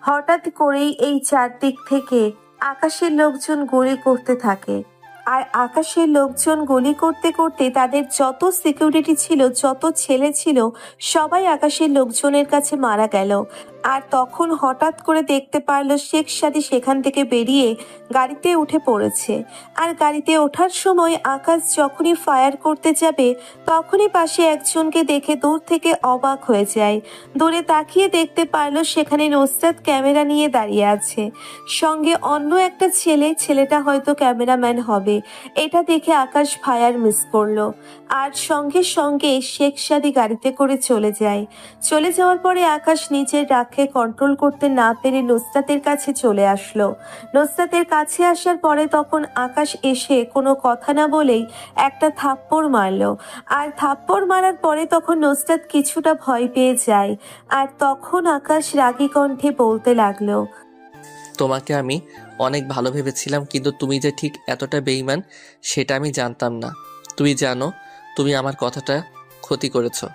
হঠাৎ করেই এই চারদিক থেকে আকাশের লোকজন গুলি করতে থাকে। আর আকাশের লোকজন গুলি করতে করতে তাদের যত সিকিউরিটি ছিল, যত ছেলে ছিল, সবাই আকাশের লোকজনের কাছে মারা গেল। আর তখন হঠাৎ করে দেখতে পারলো শেখ সাদী সেখান থেকে বেরিয়ে গাড়িতে উঠে পড়েছে। আর গাড়িতে ওঠার সময় আকাশ যখনই ফায়ার করতে যাবে তখনই পাশে একজনকে দেখে দূর থেকে অবাক হয়ে যায়। দূরে তাকিয়ে দেখতে পারলো সেখানে নুসরাত ক্যামেরা নিয়ে দাঁড়িয়ে আছে, সঙ্গে অন্য একটা ছেলেটা হয়তো ক্যামেরাম্যান হবে। এটা দেখে আকাশ ফায়ার মিস করলো। আর সঙ্গে সঙ্গে শেখ সাদী গাড়িতে করে চলে যায়। চলে যাওয়ার পরে আকাশ নিজের রাগকে কন্ট্রোল করতে না পেরে নুসরাতের কাছে চলে আসলো। নুসরাতের কাছে আসার পরে তখন আকাশ এসে কোনো কথা না বলেই একটা থাপ্পড় মারলো। আর থাপ্পড় মারার পরে তখন নুসরাত কিছুটা ভয় পেয়ে যায়। আর তখন আকাশ রাগী কণ্ঠে বলতে লাগলো, তোমাকে আমি অনেক ভালো ভেবেছিলাম, কিন্তু তুমি যে ঠিক এতটা বেইমান সেটা আমি জানতাম না। তুমি জানো তুমি আমার কথাটা ক্ষতি করেছো।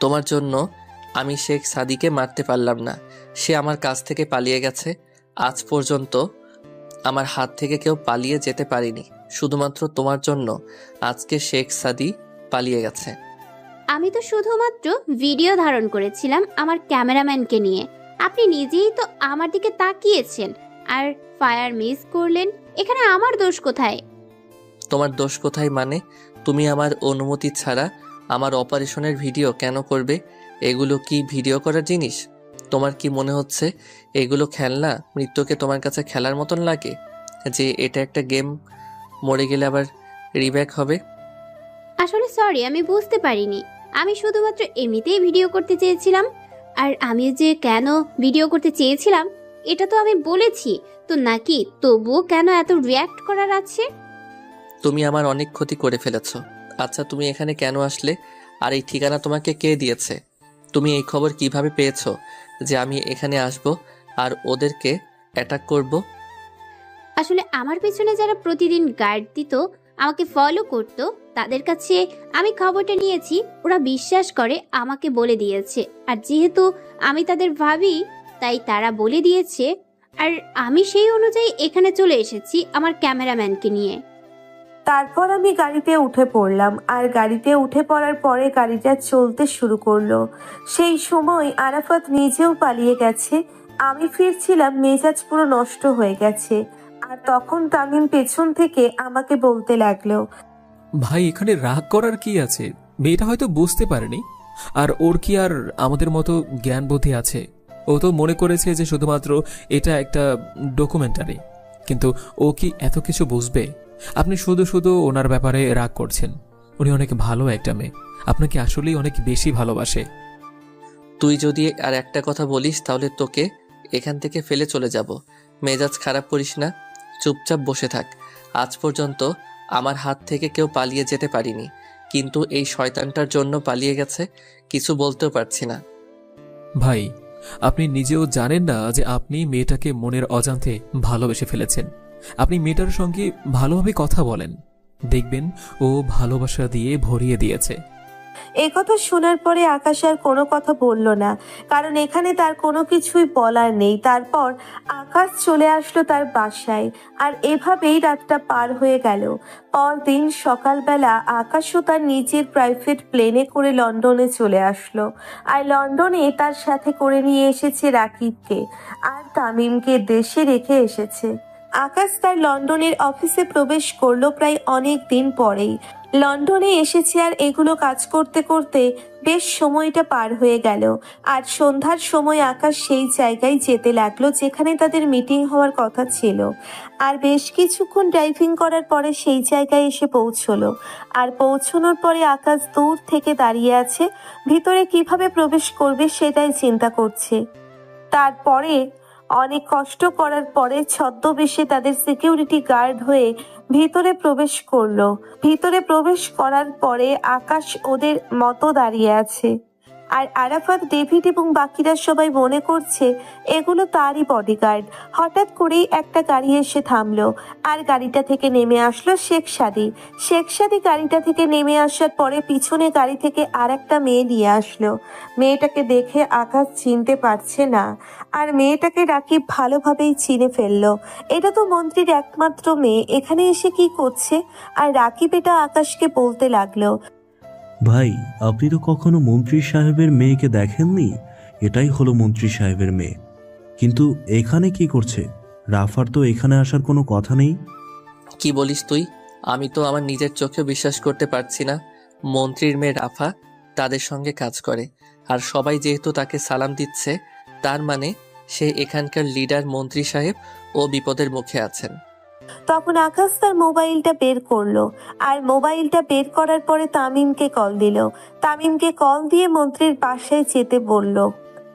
তোমার জন্য আমি শেখ সাদীকে মারতে পারলাম না, সে আমার কাছ থেকে পালিয়ে গেছে। আজ পর্যন্ত আমার হাত থেকে কেউ পালিয়ে যেতে পারেনি, শুধুমাত্র তোমার জন্য আজকে শেখ সাদী পালিয়ে গেছে। আমি তো শুধুমাত্র ভিডিও ধারণ করেছিলাম আমার ক্যামেরাম্যানকে নিয়ে। আপনি নিজেই তো আমার দিকে তাকিয়েছেন আর ফায়ার মিস করলেন। এখানে আমার দোষ কোথায়? তোমার দোষ কোথায় মানে? তুমি আমার অনুমতি ছাড়া আমার অপারেশনের ভিডিও কেন করবে? এগুলো কি ভিডিও করার জিনিস? তোমার কি মনে হচ্ছে এগুলো খেলনা? মৃত্যুকে তোমার কাছে খেলার মতন লাগে যে এটা একটা গেম, মরে গেলে আবার রিব্যাক হবে? আসলে সরি, আমি বুঝতে পারিনি। আমি শুধুমাত্র এমনিতেই ভিডিও করতে চেয়েছিলাম। আর আমি যে কেন ভিডিও করতে চেয়েছিলাম এটা তো আমি বলেছি তো নাকি, তবুও কেন এত রিয়্যাক্ট করার আছে? তুমি আমার অনেক ক্ষতি করে ফেলেছো। আচ্ছা, তুমি এখানে কেন আসলে? আর এই ঠিকানা তোমাকে কে দিয়েছে? তুমি এই খবর কিভাবে পেয়েছো যে আমি এখানে আসব আর ওদেরকে অ্যাটাক করব? আসলে আমার পেছনে যারা প্রতিদিন গার্ড দিত, আমাকে ফলো করত, তাদের কাছে আমি খবরটা নিয়েছি। ওরা বিশ্বাস করে আমাকে বলে দিয়েছে। আর যেহেতু আমি তাদের ভাবি, তাই তারা বলে দিয়েছে। আর আমি সেই অনুযায়ী এখানে চলে এসেছি আমার ক্যামেরাম্যানকে নিয়ে। তারপর আমি গাড়িতে উঠে পড়লাম। আর গাড়িতে উঠে পড়ার পরে গাড়িটা চলতে শুরু করলো। সেই সময় আরাফাত নিজেও পালিয়ে গেছে। আমি ফিরছিলাম, মেজাজ পুরো নষ্ট হয়ে গেছে। আর তখন তামিম পেছন থেকে আমাকে বলতে লাগলো, ভাই এখানে রাগ করার কি আছে? মেয়েটা হয়তো বুঝতে পারেনি। আর ওর কি আর আমাদের মতো জ্ঞান বুদ্ধি আছে? ও তো মনে করেছে যে শুধুমাত্র এটা একটা ডকুমেন্টারি, কিন্তু ও কি এত কিছু বুঝবে? আপনি শুধু শুধু ওনার ব্যাপারে রাগ করছেন। উনি অনেক ভালো একটা মেয়ে, আপনাকে আসলেই অনেক বেশি ভালোবাসে। তুই যদি আর একটা কথা বলিস তাহলে তোকে এখান থেকে ফেলে চলে যাব। মেজাজ খারাপ করিস না, চুপচাপ বসে থাক। আজ পর্যন্ত আমার হাত থেকে কেউ পালিয়ে যেতে পারিনি, কিন্তু এই শয়তানটার জন্য পালিয়ে গেছে। কিছু বলতেও পারছি না। ভাই আপনি নিজেও জানেন না যে আপনি মেয়েটাকে মনের অজান্তে ভালোবেসে ফেলেছেন। আপনি মেয়েটার সঙ্গে ভালোভাবে কথা বলেন, দেখবেন ও ভালোবাসা দিয়ে ভরিয়ে দিয়েছে। একথা শোনার পরে আকাশ আর কোনো কথা বলল না, কারণ এখানে তার কোনো কিছুই বলার নেই। তারপর আকাশ চলে আসলো তার বাসায়। আর এভাবেই রাতটা পার হয়ে গেল। পরদিন সকালবেলা আকাশও তার নিজের প্রাইভেট প্লেনে করে লন্ডনে চলে আসলো। আর লন্ডনে তার সাথে করে নিয়ে এসেছে রাকিবকে আর তামিমকে, দেশে রেখে এসেছে। আকাশ তার লন্ডনের অফিসে প্রবেশ করলো প্রায় অনেক দিন পরেই। লন্ডনে এসেছে আর এগুলো কাজ করতে করতে বেশ সময়টা পার হয়ে গেল। আর সন্ধ্যার সময় আকাশ সেই জায়গায় যেতে লাগলো যেখানে তাদের মিটিং হওয়ার কথা ছিল। আর বেশ কিছুক্ষণ ড্রাইভিং করার পরে সেই জায়গায় এসে পৌঁছলো। আর পৌঁছানোর পরে আকাশ দূর থেকে দাঁড়িয়ে আছে, ভিতরে কিভাবে প্রবেশ করবে সেটাই চিন্তা করছে। তারপরে অনেক কষ্ট করার পরে ছদ্মবেশে তাদের সিকিউরিটি গার্ড হয়ে ভিতরে প্রবেশ করলো। ভিতরে প্রবেশ করার পরে আকাশ ওদের মতো দাঁড়িয়ে আছে। আর আরাফাত, ডেভিড এবং বাকিরা সবাই মনে করছে এগুলো তারই বডিগার্ড। হঠাৎ করেই একটা গাড়ি এসে থামলো, আর গাড়িটা থেকে নেমে আসলো শেখ সাদী। শেখ সাদী গাড়িটা থেকে নেমে আসার পরে পিছনে গাড়ি থেকে আর একটা মেয়ে নিয়ে আসলো। মেয়েটাকে দেখে আকাশ চিনতে পারছে না, আর মেয়েটাকে রাকিব ভালোভাবেই চিনে ফেললো। এটা তো মন্ত্রীর একমাত্র মেয়ে, এখানে এসে কি করছে? আর রাকিব এটা আকাশকে বলতে লাগলো, ভাই আপনি তো কখনো মন্ত্রী সাহেবের মেয়েকে দেখেননি। এটাই হলো মন্ত্রী সাহেবের মেয়ে। কিন্তু এখানে কি করছে? রাফার তো এখানে আসার কোনো কথা নেই। কি বলিস তুই? আমি তো আমার নিজের চোখে বিশ্বাস করতে পারছি না। মন্ত্রীর মেয়ে রাফা তাদের সঙ্গে কাজ করে, আর সবাই যেহেতু তাকে সালাম দিচ্ছে, তার মানে সে এখানকার লিডার মন্ত্রী সাহেব ও বিপদের মুখে আছেন। তখন আকাশ তার মোবাইলটা বের করলো, আর মোবাইলটা বের করার পরে তামিমকে কল দিল। তামিমকে কল দিয়ে মন্ত্রীর বাসায় যেতে বলল।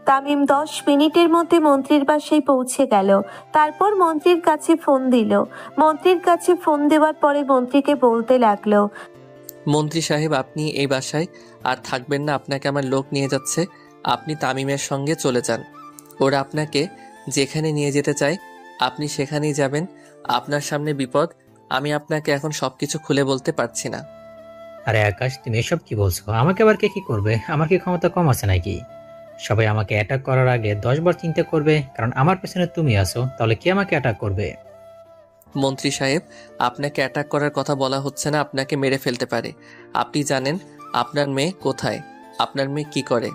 তামিম 10 মিনিটের মধ্যে মন্ত্রীর বাসায় পৌঁছে গেল। তারপর মন্ত্রীর কাছে ফোন দিল। মন্ত্রীর কাছে ফোন দেওয়ার পরে মন্ত্রীকে বলতে লাগলো, মন্ত্রী সাহেব, আপনি এই বাসায় আর থাকবেন না, আপনাকে আমার লোক নিয়ে যাচ্ছে। আপনি তামিমের সঙ্গে চলে যান। ওরা আপনাকে যেখানে নিয়ে যেতে চায় আপনি সেখানেই যাবেন। আপনার সামনে বিপদ, আমি আপনাকে এখন সবকিছু খুলে বলতে পারছি না। আরে আকাশ, তুমি এসব কি বলছো? আমাকে আবার কে কি করবে? আমার কি ক্ষমতা কম আছে নাকি? সবাই আমাকে অ্যাটাক করার আগে 10 বার চিন্তা করবে, কারণ আমার পেছনে তুমি আছো। তাহলে কে আমাকে অ্যাটাক করবে? মন্ত্রী সাহেব, আপনাকে অ্যাটাক করার কথা বলা হচ্ছে না, আপনাকে মেরে ফেলতে পারে। আপনি জানেন আপনার মেয়ে কোথায়? আপনার মেয়ে কি করে?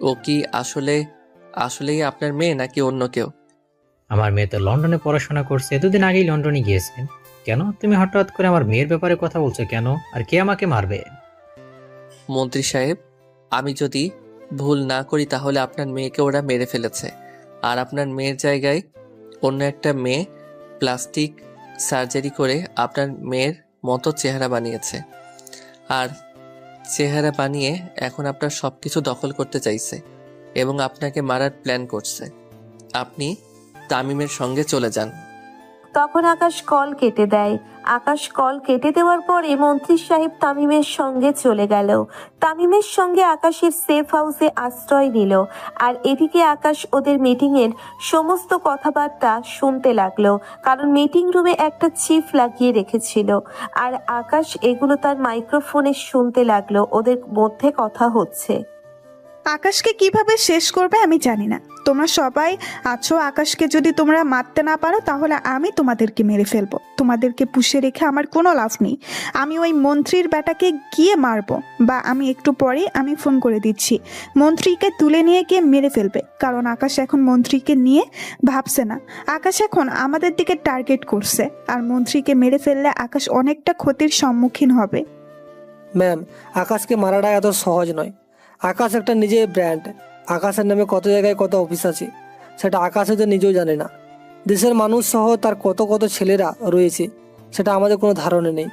ও কি আসলেই আপনার মেয়ে নাকি অন্য কেউ? আমার মেয়ে তো লন্ডনে পড়াশোনা করছে, দুদিন আগেই লন্ডনে গিয়েছে। কেন তুমি হঠাৎ করে আমার মেয়ের ব্যাপারে কথা বলছো কেন? আর কে আমাকে মারবে? মন্ত্রী সাহেব, আমি যদি ভুল না করি তাহলে আপনার মেয়েকে ওরা মেরে ফেলেছে, আর আপনার মেয়ের জায়গায় অন্য একটা মেয়ে প্লাস্টিক সার্জারি করে আপনার মেয়ের মতো চেহারা বানিয়েছে, আর চেহারা বানিয়ে এখন আপনার সব কিছু দখল করতে চাইছে এবং আপনাকে মারার প্ল্যান করছে। আপনি তামিমের সঙ্গে চলে যান। তখন আকাশ কল কেটে দেয়। আকাশ কল কেটে দেওয়ার পরে মন্ত্রী সাহেব তামিমের সঙ্গে চলে গেল। তামিমের সঙ্গে আকাশের সেফ হাউসে আশ্রয় নিল, আর এদিকে আকাশ ওদের মিটিং এর সমস্ত কথাবার্তা শুনতে লাগলো, কারণ মিটিং রুমে একটা চিফ লাগিয়ে রেখেছিল। আর আকাশ এগুলো তার মাইক্রোফোনে শুনতে লাগলো, ওদের মধ্যে কথা হচ্ছে। আকাশকে কিভাবে শেষ করবে আমি জানি না। তোমরা সবাই আছো, আকাশকে যদি তোমরা মারতে না পারো তাহলে আমি তোমাদেরকে মেরে ফেলবো। তোমাদেরকে পুষে রেখে আমার কোনো লাভ নেই। আমি ওই মন্ত্রীর বেটাকে গিয়ে মারবো, বা আমি একটু পরে আমি ফোন করে দিচ্ছি, মন্ত্রীকে তুলে নিয়ে গিয়ে মেরে ফেলবে। কারণ আকাশ এখন মন্ত্রীকে নিয়ে ভাবছে না, আকাশ এখন আমাদের দিকে টার্গেট করছে। আর মন্ত্রীকে মেরে ফেললে আকাশ অনেকটা ক্ষতির সম্মুখীন হবে। ম্যাম, আকাশকে মারাটা এত সহজ নয়। আকাশ একটা নিজের ব্র্যান্ড। আকাশের নামে কত জায়গায় কত অফিস আছে, সেটা আকাশ হয়তো নিজেও জানে না। দেশের মানুষ সহ তার কত কত ছেলেরা রয়েছে, সেটা আমাদের কোনো ধারণা নেই।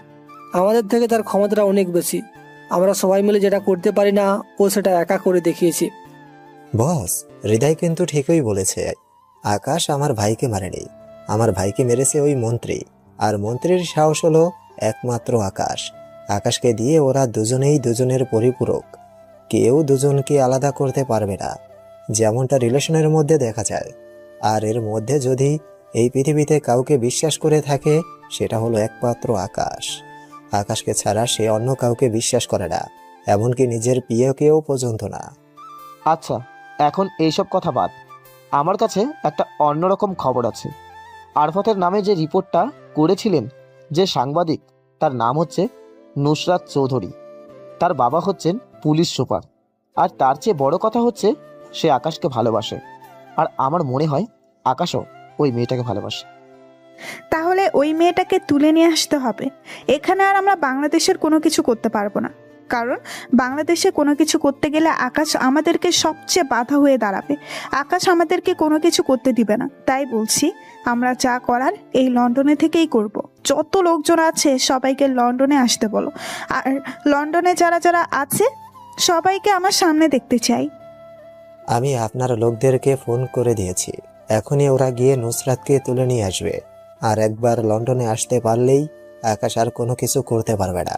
আমাদের থেকে তার ক্ষমতাটা অনেক বেশি। আমরা সবাই মিলে যেটা করতে পারি না, ও সেটা একা করে দেখিয়েছে। বস, হৃদয় কিন্তু ঠিকই বলেছে। আকাশ আমার ভাইকে মারেনি, আমার ভাইকে মেরেছে ওই মন্ত্রী। আর মন্ত্রীর সাহস হলো একমাত্র আকাশ। আকাশকে দিয়ে ওরা দুজনেই দুজনের পরিপূরক। কেউ দুজনকে আলাদা করতে পারবে না, যেমনটা রিলেশনের মধ্যে দেখা যায়। আর এর মধ্যে যদি এই পৃথিবীতে কাউকে বিশ্বাস করে থাকে, সেটা হলো একমাত্র আকাশ। আকাশকে ছাড়া সে অন্য কাউকে বিশ্বাস করে না, এমনকি নিজের প্রিয়কেও পর্যন্ত না। আচ্ছা, এখন এইসব কথা বাদ। আমার কাছে একটা অন্যরকম খবর আছে। আরফাতের নামে যে রিপোর্টটা করেছিলেন যে সাংবাদিক, তার নাম হচ্ছে নুসরাত চৌধুরী। তার বাবা হচ্ছেন পুলিশ সুপার। আর তার চেয়ে বড় কথা হচ্ছে সে আকাশকে ভালোবাসে। আর আমার মনে হয় আকাশও ওই মেয়েটাকে ভালোবাসে। তাহলে ওই মেয়েটাকে তুলে নিয়ে আসতে হবে। এখানে আর আমরা বাংলাদেশের কোনো কিছু করতে পারবো না, কারণ বাংলাদেশে কোনো কিছু করতে গেলে আকাশ আমাদেরকে সবচেয়ে বাধা হয়ে দাঁড়াবে। আকাশ আমাদেরকে কোনো কিছু করতে দিবে না। তাই বলছি, আমরা যা করার এই লন্ডনে থেকেই করব। যত লোকজন আছে সবাইকে লন্ডনে আসতে বলো। আর লন্ডনে যারা যারা আছে সবাইকে আমার সামনে দেখতে চাই। আমি আপনার লোকদেরকে ফোন করে দিয়েছি, এখনই ওরা গিয়ে নুসরাতকে তুলে নিয়ে আসবে। আর একবার লন্ডনে আসতে পারলেই আকাশ আর কোনো কিছু করতে পারবে না।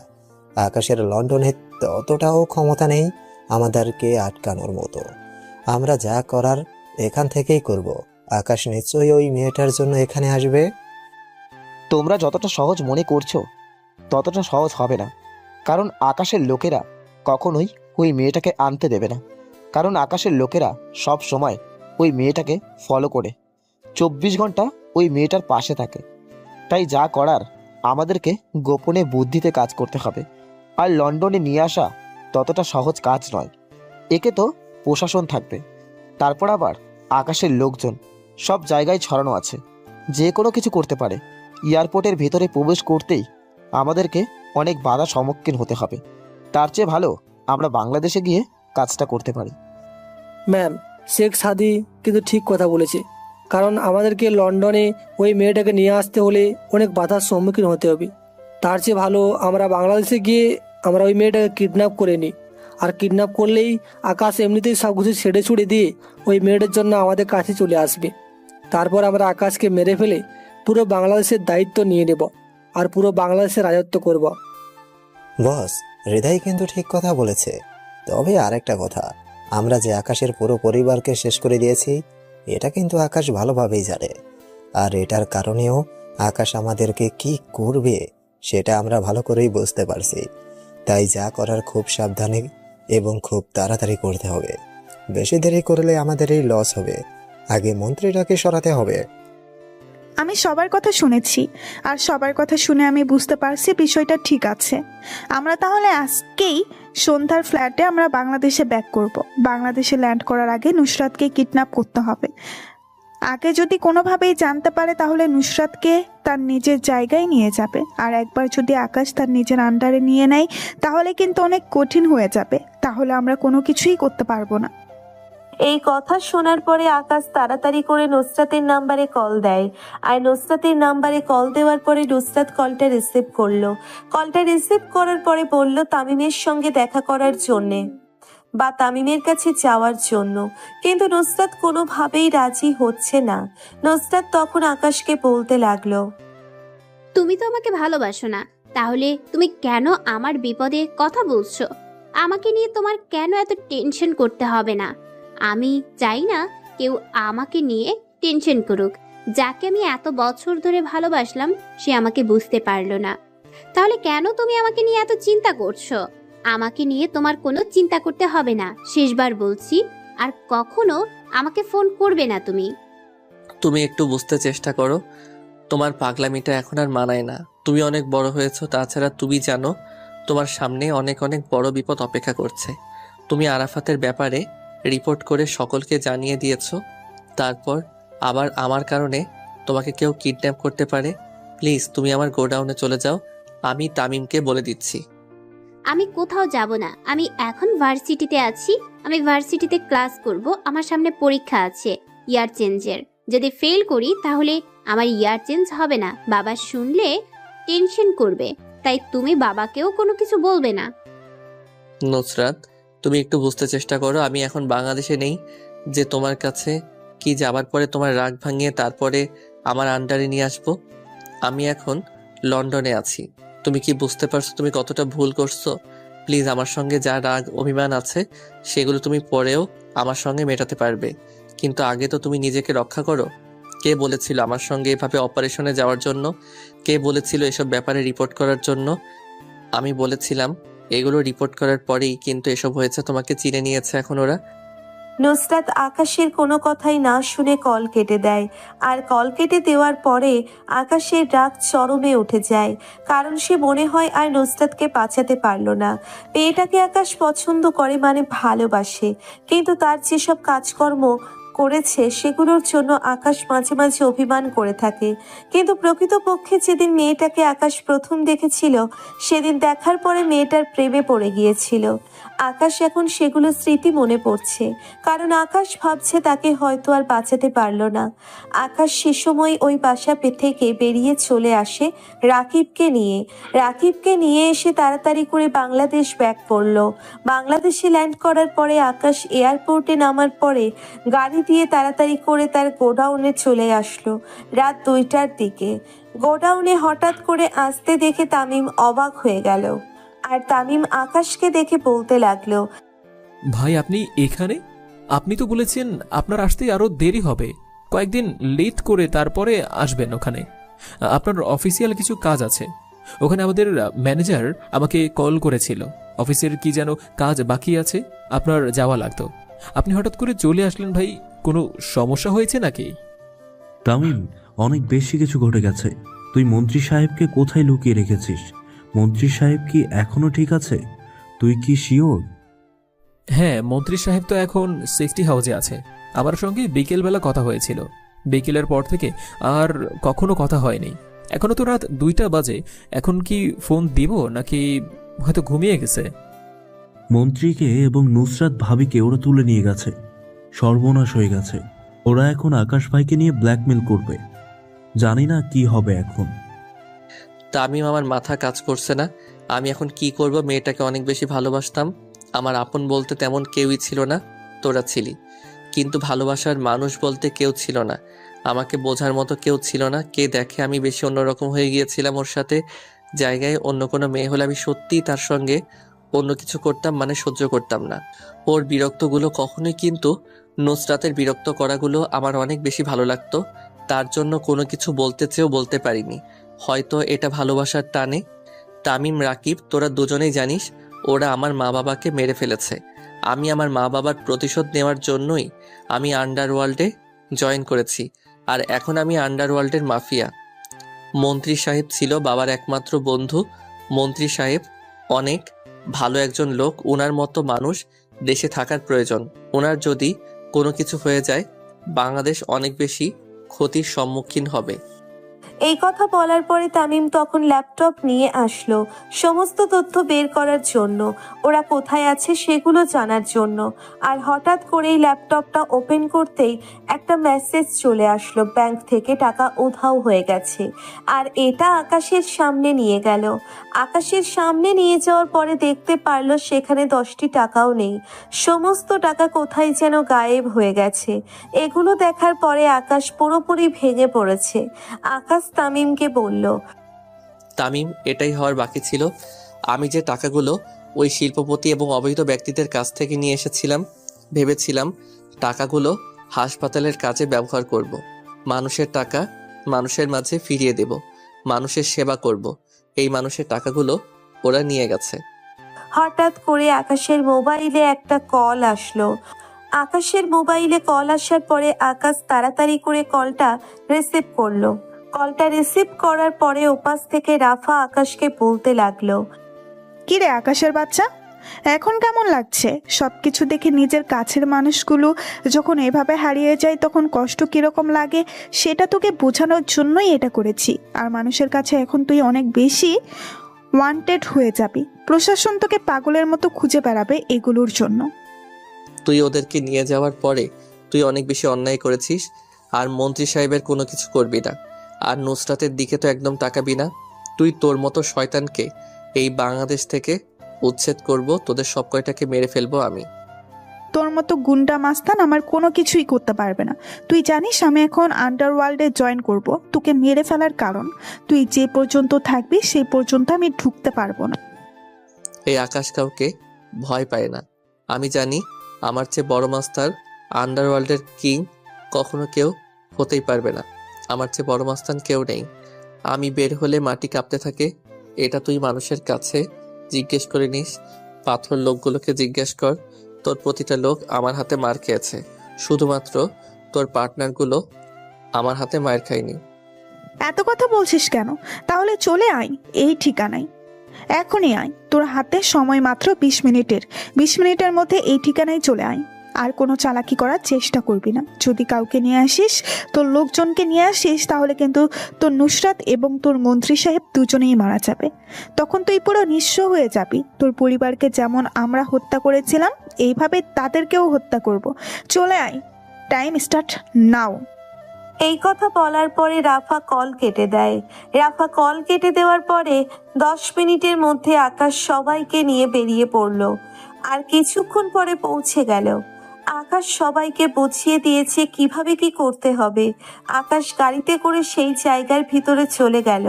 আকাশের লন্ডনে ততটাও ক্ষমতা নেই আমাদেরকে আটকানোর মতো। আমরা যা করার এখান থেকেই করব। আকাশ নিশ্চয়ই ওই মেয়েটার জন্য এখানে আসবে। তোমরা যতটা সহজ মনে করছো ততটা সহজ হবে না, কারণ আকাশের লোকেরা কখনোই ওই মেয়েটাকে আনতে দেবে না। কারণ আকাশের লোকেরা সব সময় ওই মেয়েটাকে ফলো করে 24 ঘন্টা ওই মেয়েটার পাশে থাকে। তাই যা করার আমাদেরকে গোপনে বুদ্ধিতে কাজ করতে হবে। আর লন্ডনে নিয়ে আসা ততটা সহজ কাজ নয়। একে তো প্রশাসন থাকবে, তারপর আবার আকাশের লোকজন সব জায়গায় ছড়ানো আছে, যে কোনো কিছু করতে পারে। এয়ারপোর্টের ভেতরে প্রবেশ করতেই আমাদেরকে অনেক বাধা সম্মুখীন হতে হবে। তার চেয়ে ভালো আমরা বাংলাদেশে গিয়ে কাজটা করতে পারি। ম্যাম, শেখ সাদি কিন্তু ঠিক কথা বলেছে, কারণ আমাদেরকে লন্ডনে ওই মেয়েটাকে নিয়ে আসতে হলে অনেক বাধার সম্মুখীন হতে হবে। তার চেয়ে ভালো আমরা বাংলাদেশে গিয়ে আমরা ওই মেয়েটাকে কিডন্যাপ করে নিই। আর কিডন্যাপ করলেই আকাশ এমনিতেই সব কিছু ছেড়ে ছুড়ে দিয়ে ওই মেয়েটার জন্য আমাদের কাছে চলে আসবে। তারপর আমরা আকাশকে মেরে ফেলে পুরো বাংলাদেশের দায়িত্ব নিয়ে নেব আর পুরো বাংলাদেশের রাজত্ব করব। বস, হৃদয় কিন্তু ঠিক কথা বলেছে। তবে আরেকটা কথা, আমরা যে আকাশের পুরো পরিবারকে শেষ করে দিয়েছি এটা কিন্তু আকাশ ভালোভাবেই জানে। আর এটার কারণেও আকাশ আমাদেরকে কি করবে সেটা আমরা ভালো করেই বুঝতে পারছি। তাই যা করার খুব সাবধানে এবং খুব তাড়াতাড়ি করতে হবে। বেশি দেরি করলে আমাদেরই লস হবে। আগে মন্ত্রীটাকে সরাতে হবে। আমি সবার কথা শুনেছি, আর সবার কথা শুনে আমি বুঝতে পারছি বিষয়টা ঠিক আছে। আমরা তাহলে আজকেই সন্ধ্যার ফ্ল্যাটে আমরা বাংলাদেশে ব্যাক করব। বাংলাদেশে ল্যান্ড করার আগে নুসরাতকে কিডন্যাপ করতে হবে। আগে যদি কোনোভাবেই জানতে পারে তাহলে নুসরাতকে তার নিজের জায়গায় নিয়ে যাবে। আর একবার যদি আকাশ তার নিজের আন্ডারে নিয়ে নেয় তাহলে কিন্তু অনেক কঠিন হয়ে যাবে। তাহলে আমরা কোনো কিছুই করতে পারবো না। এই কথা শোনার পরে আকাশ তাড়াতাড়ি করে নুসরাতের নাম্বারে কল দেয়। আর নুসরাতের নাম্বারে কল দেওয়ার পরে নুসরাত কলটা রিসিভ করলো। কলটা রিসিভ করার পরে বলল তামিমের সঙ্গে দেখা করার জন্যে বা তামিমের কাছে যাওয়ার জন্য, কিন্তু নুসরাত কোনোভাবেই রাজি হচ্ছে না। নুসরাত তখন আকাশকে বলতে লাগলো, তুমি তো আমাকে ভালোবাসো না, তাহলে তুমি কেন আমার বিপদে কথা বলছো? আমাকে নিয়ে তোমার কেন এত টেনশন করতে হবে না? আমি চাই না কেউ আমাকে নিয়ে টেনশন করুক। যাকে আমি এত বছর ধরে ভালোবাসলাম সে আমাকে বুঝতে পারলো না। তাহলে কেন তুমি আমাকে নিয়ে এত চিন্তা করছো? আমাকে নিয়ে তোমার কোনো চিন্তা করতে হবে না, শেষবার বলছি। আর কখনো আমাকে ফোন করবে না তুমি। তুমি একটু বুঝতে চেষ্টা করো, তোমার পাগলামিটা এখন আর মানায় না। তুমি অনেক বড় হয়েছো, তাছাড়া তুমি জানো তোমার সামনে অনেক অনেক বড় বিপদ অপেক্ষা করছে। তুমি আরাফাতের ব্যাপারে রিপোর্ট করে সকলকে জানিয়ে দিয়েছো, তারপর আবার আমার কারণে তোমাকে কেউ কিডন্যাপ করতে পারে। প্লিজ তুমি আমার গোডাউনে চলে যাও, আমি তামিমকে বলে দিচ্ছি। আমি কোথাও যাব না, আমি এখন ভার্সিটিতে আছি। আমি ভার্সিটিতে ক্লাস করব, আমার সামনে পরীক্ষা আছে ইয়ার চেঞ্জের। যদি ফেল করি তাহলে আমার ইয়ার চেঞ্জ হবে না, বাবা শুনলে টেনশন করবে। তাই তুমি বাবাকেও কোনো কিছু বলবে না। নুসরাত, তুমি একটু বুঝতে চেষ্টা করো, আমি এখন বাংলাদেশে নেই যে তোমার কাছে কি যাবার পরে তোমার রাগ ভাঙিয়ে তারপরে আমার আন্ডারে নিয়ে আসবো। আমি এখন লন্ডনে আছি। তুমি কি বুঝতে পারছো তুমি কতটা ভুল করছো? প্লিজ আমার সঙ্গে যা রাগ অভিমান আছে সেগুলো তুমি পরেও আমার সঙ্গে মেটাতে পারবে, কিন্তু আগে তো তুমি নিজেকে রক্ষা করো। কে বলেছিল আমার সঙ্গে এভাবে অপারেশনে যাওয়ার জন্য? কে বলেছিল এসব ব্যাপারে রিপোর্ট করার জন্য? আমি বলেছিলাম এগুলো রিপোর্ট করার পরেই কিন্তু এসব হয়েছে। তোমাকে চিনে নিয়েছে এখন ওরা। নুসরাত আকাশের কোনো কথাই না শুনে কল কেটে দেয়। আর কল কেটে দেওয়ার পরে আকাশের রাগ চরমে উঠে যায়, কারণ সে মনে হয় আর নুসরাতকে বাঁচাতে পারলো না। মেয়েটাকে আকাশ পছন্দ করে, মানে ভালোবাসে, কিন্তু তার যেসব কাজকর্ম করেছে সেগুলোর জন্য আকাশ মাঝে মাঝে অভিমান করে থাকে। কিন্তু প্রকৃতপক্ষে যেদিন মেয়েটাকে আকাশ প্রথম দেখেছিল সেদিন দেখার পরে মেয়েটার প্রেমে পড়ে গিয়েছিল। আকাশ এখন সেগুলো স্মৃতি মনে পড়ছে, কারণ আকাশ ভাবছে তাকে হয়তো আর বাঁচাতে পারলো না। আকাশ সে সময় ওই বাসা থেকে বেরিয়ে চলে আসে রাকিবকে নিয়ে এসে তাড়াতাড়ি করে বাংলাদেশ ব্যাক করলো। বাংলাদেশে ল্যান্ড করার পরে আকাশ এয়ারপোর্টে নামার পরে গাড়ি দিয়ে তাড়াতাড়ি করে তার গোডাউনে চলে আসলো রাত 2টার দিকে। গোডাউনে হঠাৎ করে আসতে দেখে তামিম অবাক হয়ে গেল। আর তামিম আকাশকে দেখে বলতে লাগলো, ভাই আপনি এখানে? আপনি তো বলেছেন আপনার আসতে আরো দেরি হবে, কয়েকদিন লেট করে তারপরে আসবেন ওখানে। আপনার অফিসিয়াল কিছু কাজ আছে ওখানে। আমাদের ম্যানেজার আমাকে কল করেছিল, অফিসের কি যেন কাজ বাকি আছে, আপনার যাওয়া লাগতো। আপনি হঠাৎ করে চলে আসলেন ভাই, কোনো সমস্যা হয়েছে নাকি? তামিম, অনেক বেশি কিছু ঘটে গেছে। তুই মন্ত্রী সাহেবকে কোথায় লুকিয়ে রেখেছিস? মন্ত্রী সাহেব কি এখনো ঠিক আছে? তুই কি শিওর? হ্যাঁ, মন্ত্রী সাহেব তো এখন সেফটি হাউসে আছে। আমার সঙ্গে বিকেলবেলা কথা হয়েছিল, বিকেলের পর থেকে আর কখনো কথা হয়নি। এখনো তো রাত 2টা বাজে, এখন কি ফোন দিব নাকি হয়তো ঘুমিয়ে গেছে? মন্ত্রীকে এবং নুসরাত ভাবিকে ওরা তুলে নিয়ে গেছে। সর্বনাশ হয়ে গেছে। ওরা এখন আকাশ ভাইকে নিয়ে ব্ল্যাকমেল করবে। জানি না কি হবে এখন। তামিম, আমার মাথা কাজ করছে না। আমি এখন কি করব? মেয়েটাকে অনেক বেশি ভালোবাসতাম। আমার আপন বলতে তেমন কেউই ছিল না, তোরা ছিলি। কিন্তু ভালোবাসার মানুষ বলতে কেউ ছিল না, আমাকে বোঝার মতো কেউ ছিল না। কে দেখে আমি বেশি অন্যরকম হয়ে গিয়েছিলাম ওর সাথে। জায়গায় অন্য কোনো মেয়ে হলে আমি সত্যিই তার সঙ্গে অন্য কিছু করতাম, মানে সহ্য করতাম না। ওর বিরক্তগুলো কখনোই, কিন্তু নুসরাতের বিরক্ত করাগুলো আমার অনেক বেশি ভালো লাগতো। তার জন্য কোনো কিছু বলতে চেয়েও বলতে পারিনি। হয়তো এটা ভালোবাসার টানে। তামিম, রাকিব, তোরা দুজনেই জানিস ওরা আমার মা বাবাকে মেরে ফেলেছে। আমি আমার মা বাবার প্রতিশোধ নেওয়ার জন্যই আমি আন্ডারওয়ার্ল্ডে জয়েন করেছি। আর এখন আমি আন্ডারওয়ার্ল্ডের মাফিয়া। মন্ত্রী সাহেব ছিল বাবার একমাত্র বন্ধু। মন্ত্রী সাহেব অনেক ভালো একজন লোক। ওনার মতো মানুষ দেশে থাকার প্রয়োজন। ওনার যদি কোনো কিছু হয়ে যায়, বাংলাদেশ অনেক বেশি ক্ষতির সম্মুখীন হবে। এই কথা বলার পরে তামিম তখন ল্যাপটপ নিয়ে আসলো সমস্ত তথ্য বের করার জন্য, ওরা কোথায় আছে সেগুলো জানার জন্য। আর হঠাৎ করেই ল্যাপটপটা ওপেন করতেই একটা মেসেজ চলে আসলো, ব্যাংক থেকে টাকা উধাও হয়ে গেছে। আর এটা আকাশের সামনে নিয়ে গেল। আকাশের সামনে নিয়ে যাওয়ার পরে দেখতে পারলো সেখানে 10টি টাকাও নেই। সমস্ত টাকা কোথায় যেন গায়েব হয়ে গেছে। এগুলো দেখার পরে আকাশ পুরোপুরি ভেঙে পড়েছে। আকাশ তামিমকে বলল, তামিম, এটাই হওয়ার বাকি ছিল। আমি যে টাকাগুলো ওই শিল্পপতি এবং অবৈধ ব্যক্তিদের কাছ থেকে নিয়ে এসেছিলাম, ভেবেছিলাম টাকাগুলো হাসপাতালের কাজে ব্যবহার করব। মানুষের টাকা মানুষের মাঝে ফিরিয়ে দেব, মানুষের সেবা করব। এই মানুষের টাকাগুলো ওরা নিয়ে গেছে। হঠাৎ করে আকাশের মোবাইলে একটা কল আসলো। আকাশের মোবাইলে কল আসার পরে আকাশ তাড়াতাড়ি করে কলটা রিসিভ করলো। কলটা রিসিভ করার পরে ওপাশ থেকে রাফা আকাশকে বলতে লাগলো, কি রে আকাশের বাচ্চা, এখন কেমন লাগছে? সবকিছু দেখে নিজের কাছের মানুষগুলো যখন এভাবে হারিয়ে যায় তখন কষ্ট কিরকম লাগে সেটা তোকে বোঝানোর জন্যই এটা করেছি। আর মানুষের কাছে এখন তুই অনেক বেশি ওয়ান্টেড হয়ে যাবি। প্রশাসন তোকে পাগলের মতো খুঁজে বেড়াবে এগুলোর জন্য। তুই ওদেরকে নিয়ে যাওয়ার পরে তুই অনেক বেশি অন্যায় করেছিস। আর মন্ত্রী সাহেবের কোনো কিছু করবি না। আর নুসরাতের দিকে তো একদম তাকাবি না। তুই তোর মতো শয়তানকে এই বাংলাদেশ থেকে উচ্ছেদ করব। তোদের সব কয়টাকে মেরে ফেলবো আমি। তোর মতো গুন্ডা মাস্তান আমার কোনো কিছুই করতে পারবে না। তুই জানিস আমি এখন আন্ডারওয়ার্ল্ডে জয়েন করব তোকে মেরে ফেলার কারণ। তুই যে পর্যন্ত থাকবি সেই পর্যন্ত আমি ঢুকতে পারবো না। এই আকাশ কাউকে ভয় পায় না। আমি জানি আমার চেয়ে বড় মাস্টার আন্ডারওয়ার্ল্ডের কিং কখনো কেউ হতেই পারবে না। আমার চেয়ে বড় মাস্তান কেউ নেই। আমি বের হলে মাটি কাঁপতে থাকে। এটা তুই মানুষের কাছে জিজ্ঞেস করে নিস। পাথর লোকগুলোকে জিজ্ঞেস কর। তোর প্রতিটা লোক আমার হাতে মার খেয়েছে, শুধুমাত্র তোর পার্টনারগুলো আমার হাতে মার খায়নি। এত কথা বলছিস কেন? তাহলে চলে আয় এই ঠিকানায়, এখনই আয়। তোর হাতে সময় মাত্র 20 মিনিটের। 20 মিনিটের মধ্যে এই ঠিকানায় চলে আয়। আর কোনো চালাকি করার চেষ্টা করবি না। যদি কাউকে নিয়ে আসিস, তোর লোকজনকে নিয়ে আসিস, তাহলে কিন্তু তোর নুসরাত এবং তোর মন্ত্রী সাহেব দুজনেই মারা যাবে। তখন তুই পুরো নিঃস্ব হয়ে যাবি। তোর পরিবারকে যেমন আমরা হত্যা করেছিলাম এইভাবে তাদেরকেও হত্যা করব। চলে আয়, টাইম স্টার্ট নাও। এই কথা বলার পরে রাফা কল কেটে দেয়। রাফা কল কেটে দেওয়ার পরে 10 মিনিটের মধ্যে আকাশ সবাইকে নিয়ে বেরিয়ে পড়ল। আর কিছুক্ষণ পরে পৌঁছে গেল। আকাশ সবাইকে বুঝিয়ে দিয়েছে কিভাবে কি করতে হবে। আকাশ গাড়িতে করে সেই জায়গার ভিতরে চলে গেল।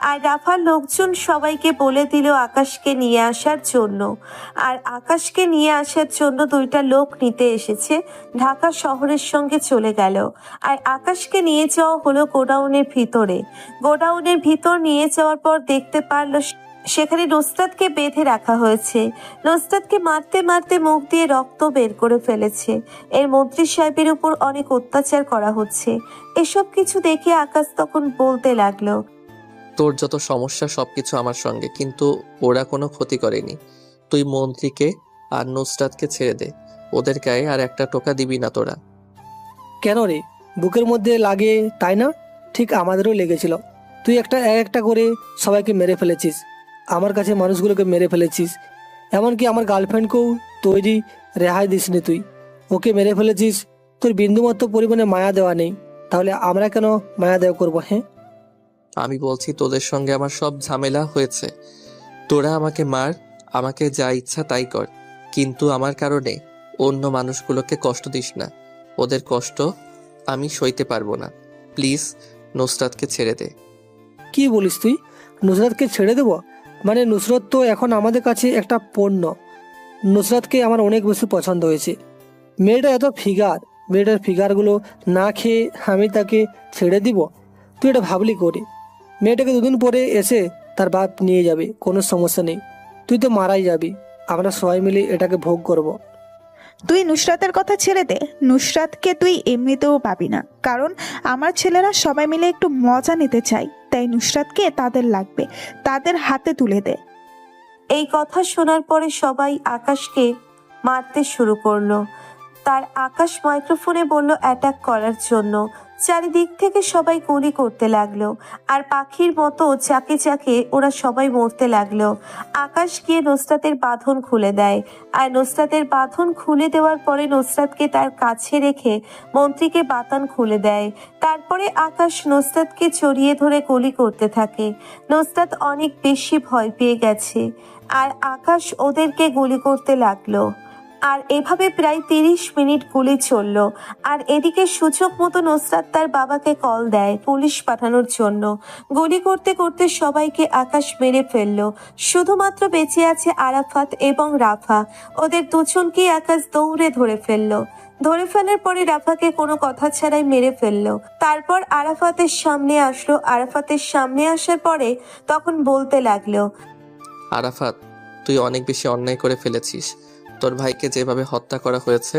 আর রাফার লোকজন সবাইকে বলে দিল আকাশকে নিয়ে আসার জন্য। আর আকাশকে নিয়ে আসার জন্য 2টা লোক নিতে এসেছে, ঢাকা শহরের সঙ্গে চলে গেল। আর আকাশকে নিয়ে যাওয়া হলো গোডাউনের ভিতরে। গোডাউনের ভিতর নিয়ে যাওয়ার পর দেখতে পারলো সেখানে নুসরাতকে বেঁধে রাখা হয়েছে। নুসরাতকে মারতে মারতে মুখ দিয়ে রক্ত বের করে ফেলেছে। এর মন্ত্রী সাহেবের উপর অনেক অত্যাচার করা হচ্ছে। এসব কিছু দেখে আকাশ তখন বলতে লাগলো, তোর যত সমস্যা সবকিছু আমার সঙ্গে, কিন্তু ওরা কোনো ক্ষতি করেনি। তুই মন্ত্রীকে আর নুসরাতকে ছেড়ে দে, ওদের গায়ে আর একটা টোকা দিবি না তোরা। কেন রে, বুকের মধ্যে লাগে তাই না? ঠিক আমাদেরও লেগেছিল। তুই একটা করে সবাইকে মেরে ফেলেছিস, আমার কাছে মানুষগুলোকে মেরে ফেলেছিস, এমনকি আমার গার্লফ্রেন্ডকেও তৈরি রেহাই দিসনি তুই। ওকে মেরে ফেলেছিস, তোর বিন্দুমাত্র পরিমাণে মায়া দেওয়া নেই। তাহলে আমরা কেন মায়া দেওয়া করবো? হ্যাঁ, আমি বলছি তোদের সঙ্গে আমার সব ঝামেলা হয়েছে, তোরা আমাকে মার, আমাকে যা ইচ্ছা তাই কর, কিন্তু আমার কারণে অন্য মানুষগুলোকে কষ্ট দিস না। ওদের কষ্ট আমি সইতে পারবো না। প্লিজ নুসরাতকে ছেড়ে দে। কি বলিস তুই? নুসরাতকে ছেড়ে দেবো? মানে নুসরত তো এখন আমাদের কাছে একটা পণ্য। নুসরাতকে আমার অনেক বেশি পছন্দ হয়েছে। মেয়েটা এত ফিগার, মেয়েটার ফিগারগুলো না খেয়ে আমি তাকে ছেড়ে দিব? তুই এটা ভাবলি করে? মেয়েটাকে 2 দিন পরে এসে তার বাপ নিয়ে যাবে, কোনো সমস্যা নেই। তুই তো মারাই যাবি, আমরা সবাই মিলে এটাকে ভোগ করব। তুই নুসরাতের কথা ছেড়ে দে। নুসরাতকে তুই এমনিতেও পাবি না, কারণ আমার ছেলেরা সবাই মিলে একটু মজা নিতে চায়, তাই নুসরাতকে তাদের লাগবে, তাদের হাতে তুলে দে। এই কথা শোনার পরে সবাই আকাশকে মারতে শুরু করলো। তার আকাশ মাইক্রোফোনে বলল অ্যাটাক করার জন্য। চারিদিক থেকে সবাই গুলি করতে লাগলো, আর পাখির মতো চাকে চাকে ওরা সবাই মরতে লাগলো। আকাশ গিয়ে নুসরাতের বাঁধন খুলে দেয়, আর নুসরাতের বাঁধন খুলে দেওয়ার পরে নুসরাতকে তার কাছে রেখে মন্ত্রীকে বাতান খুলে দেয়। তারপরে আকাশ নুসরাতকে জড়িয়ে ধরে গুলি করতে থাকে। নুসরাত অনেক বেশি ভয় পেয়ে গেছে, আর আকাশ ওদেরকে গুলি করতে লাগলো। আর এভাবে প্রায় 30 মিনিট গুলি চলল। আর এদিকে সুযোগ মতো নুসরাত তার বাবাকে কল দেয় পুলিশ পাঠানোর জন্য। গুলি করতে করতে সবাইকে আকাশ মেরে ফেললো। শুধুমাত্র বেঁচে আছে আরাফাত এবং রাফা। ওদের দুজনকেই আকাশ দৌড়ে ধরে ফেললো। ধরে ফেলার পরে রাফাকে কোনো কথা ছাড়াই মেরে ফেললো। তারপর আরাফাতের সামনে আসলো। আরাফাতের সামনে আসার পরে তখন বলতে লাগলো, আরাফাত, তুই অনেক বেশি অন্যায় করে ফেলেছিস। তোর ভাইকে যেভাবে হত্যা করা হয়েছে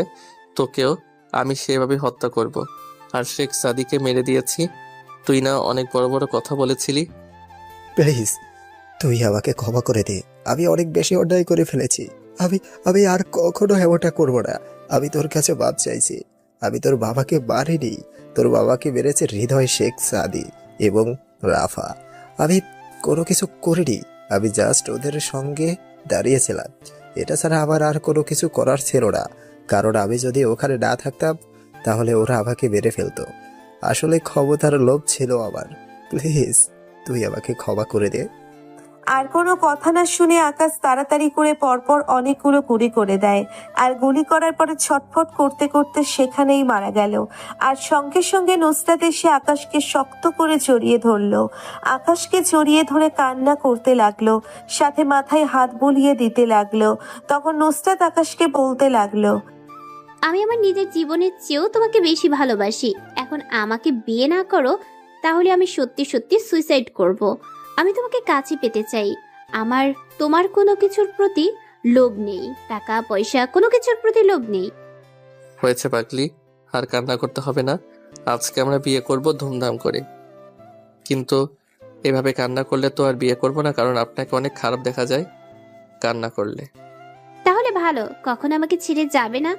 তোকেও আমি সেভাবে হত্যা করব। আর শেখ সাদিকে মেরে দিয়েছি। তুই না অনেক বড় বড় কথা বলেছিলি? প্লিজ তুই আমাকে ক্ষমা করে দে, আমি অনেক বেশি অন্যায় করে ফেলেছি। আমি আর কখনো এমনটা করবো না। আমি তোর কাছে মাপ চাইছি। আমি তোর বাবাকে মারিনি, তোর বাবাকে মেরেছে হৃদয় শেখ সাদি এবং রাফা। আমি কোনো কিছু করিনি, আমি জাস্ট ওদের সঙ্গে দাঁড়িয়েছিলাম। এটা ছাড়া আমার আর কোনো কিছু করার ছিল না, কারণ আমি যদি ওখানে না থাকতাম তাহলে ওরা আমাকে মেরে ফেলতো। আসলে ক্ষমতার লোভ ছিল আমার। প্লিজ তুই আমাকে ক্ষমা করে দে। আর কোনো কথা না শুনে আকাশ তাড়াতাড়ি করে পরপর অনেকগুলো গুলি করে দেয়। আর গুলি করার পরে ছটফট করতে করতে সেখানেই মারা গেল। আর সঙ্গে সঙ্গে নুসরাত এসে আকাশকে শক্ত করে জড়িয়ে ধরলো। আকাশকে জড়িয়ে ধরে কান্না করতে লাগলো, সাথে মাথায় হাত বুলিয়ে দিতে লাগলো। তখন নুসরাত আকাশকে বলতে লাগলো, আমি আমার নিজের জীবনের চেয়েও তোমাকে বেশি ভালোবাসি। এখন আমাকে বিয়ে না করো তাহলে আমি সত্যি সত্যি সুইসাইড করব। আমি তোমাকে কাছে পেতে চাই। আমার তোমার কোনো কিছুর প্রতি লোভ নেই, টাকা পয়সা কোনো কিছুর প্রতি লোভ নেই। হয়েছে পাগলি, আর কান্না করতে হবে না। আজকে আমরা বিয়ে করব ধুমধাম করে, কিন্তু এভাবে কান্না করলে তো আর বিয়ে করব না, কারণ আপনাকে অনেক খারাপ দেখা যায় কান্না করলে। তাহলে ভালো, কখন আমাকে ছেড়ে যাবে না।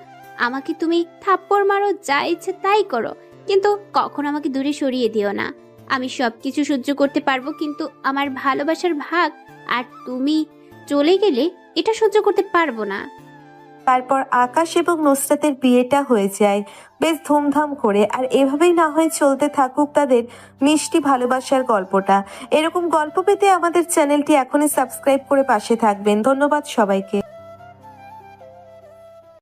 আমাকে তুমি থাপ্পড় মারো, যা ইচ্ছে তাই করো, কিন্তু কখন আমাকে দূরে সরিয়ে দিও না। আমি সবকিছু সহ্য করতে পারবো, কিন্তু আমার ভালোবাসার ভাগ আর তুমি চলে গেলে এটা সহ্য করতে পারবো না। তারপর আকাশ এবং নুসরাতের বিয়েটা হয়ে যায় বেশ ধুমধাম করে। আর এভাবেই না হয় চলতে থাকুক তাদের মিষ্টি ভালোবাসার গল্পটা। এরকম গল্প পেতে আমাদের চ্যানেলটি এখনই সাবস্ক্রাইব করে পাশে থাকবেন। ধন্যবাদ সবাইকে।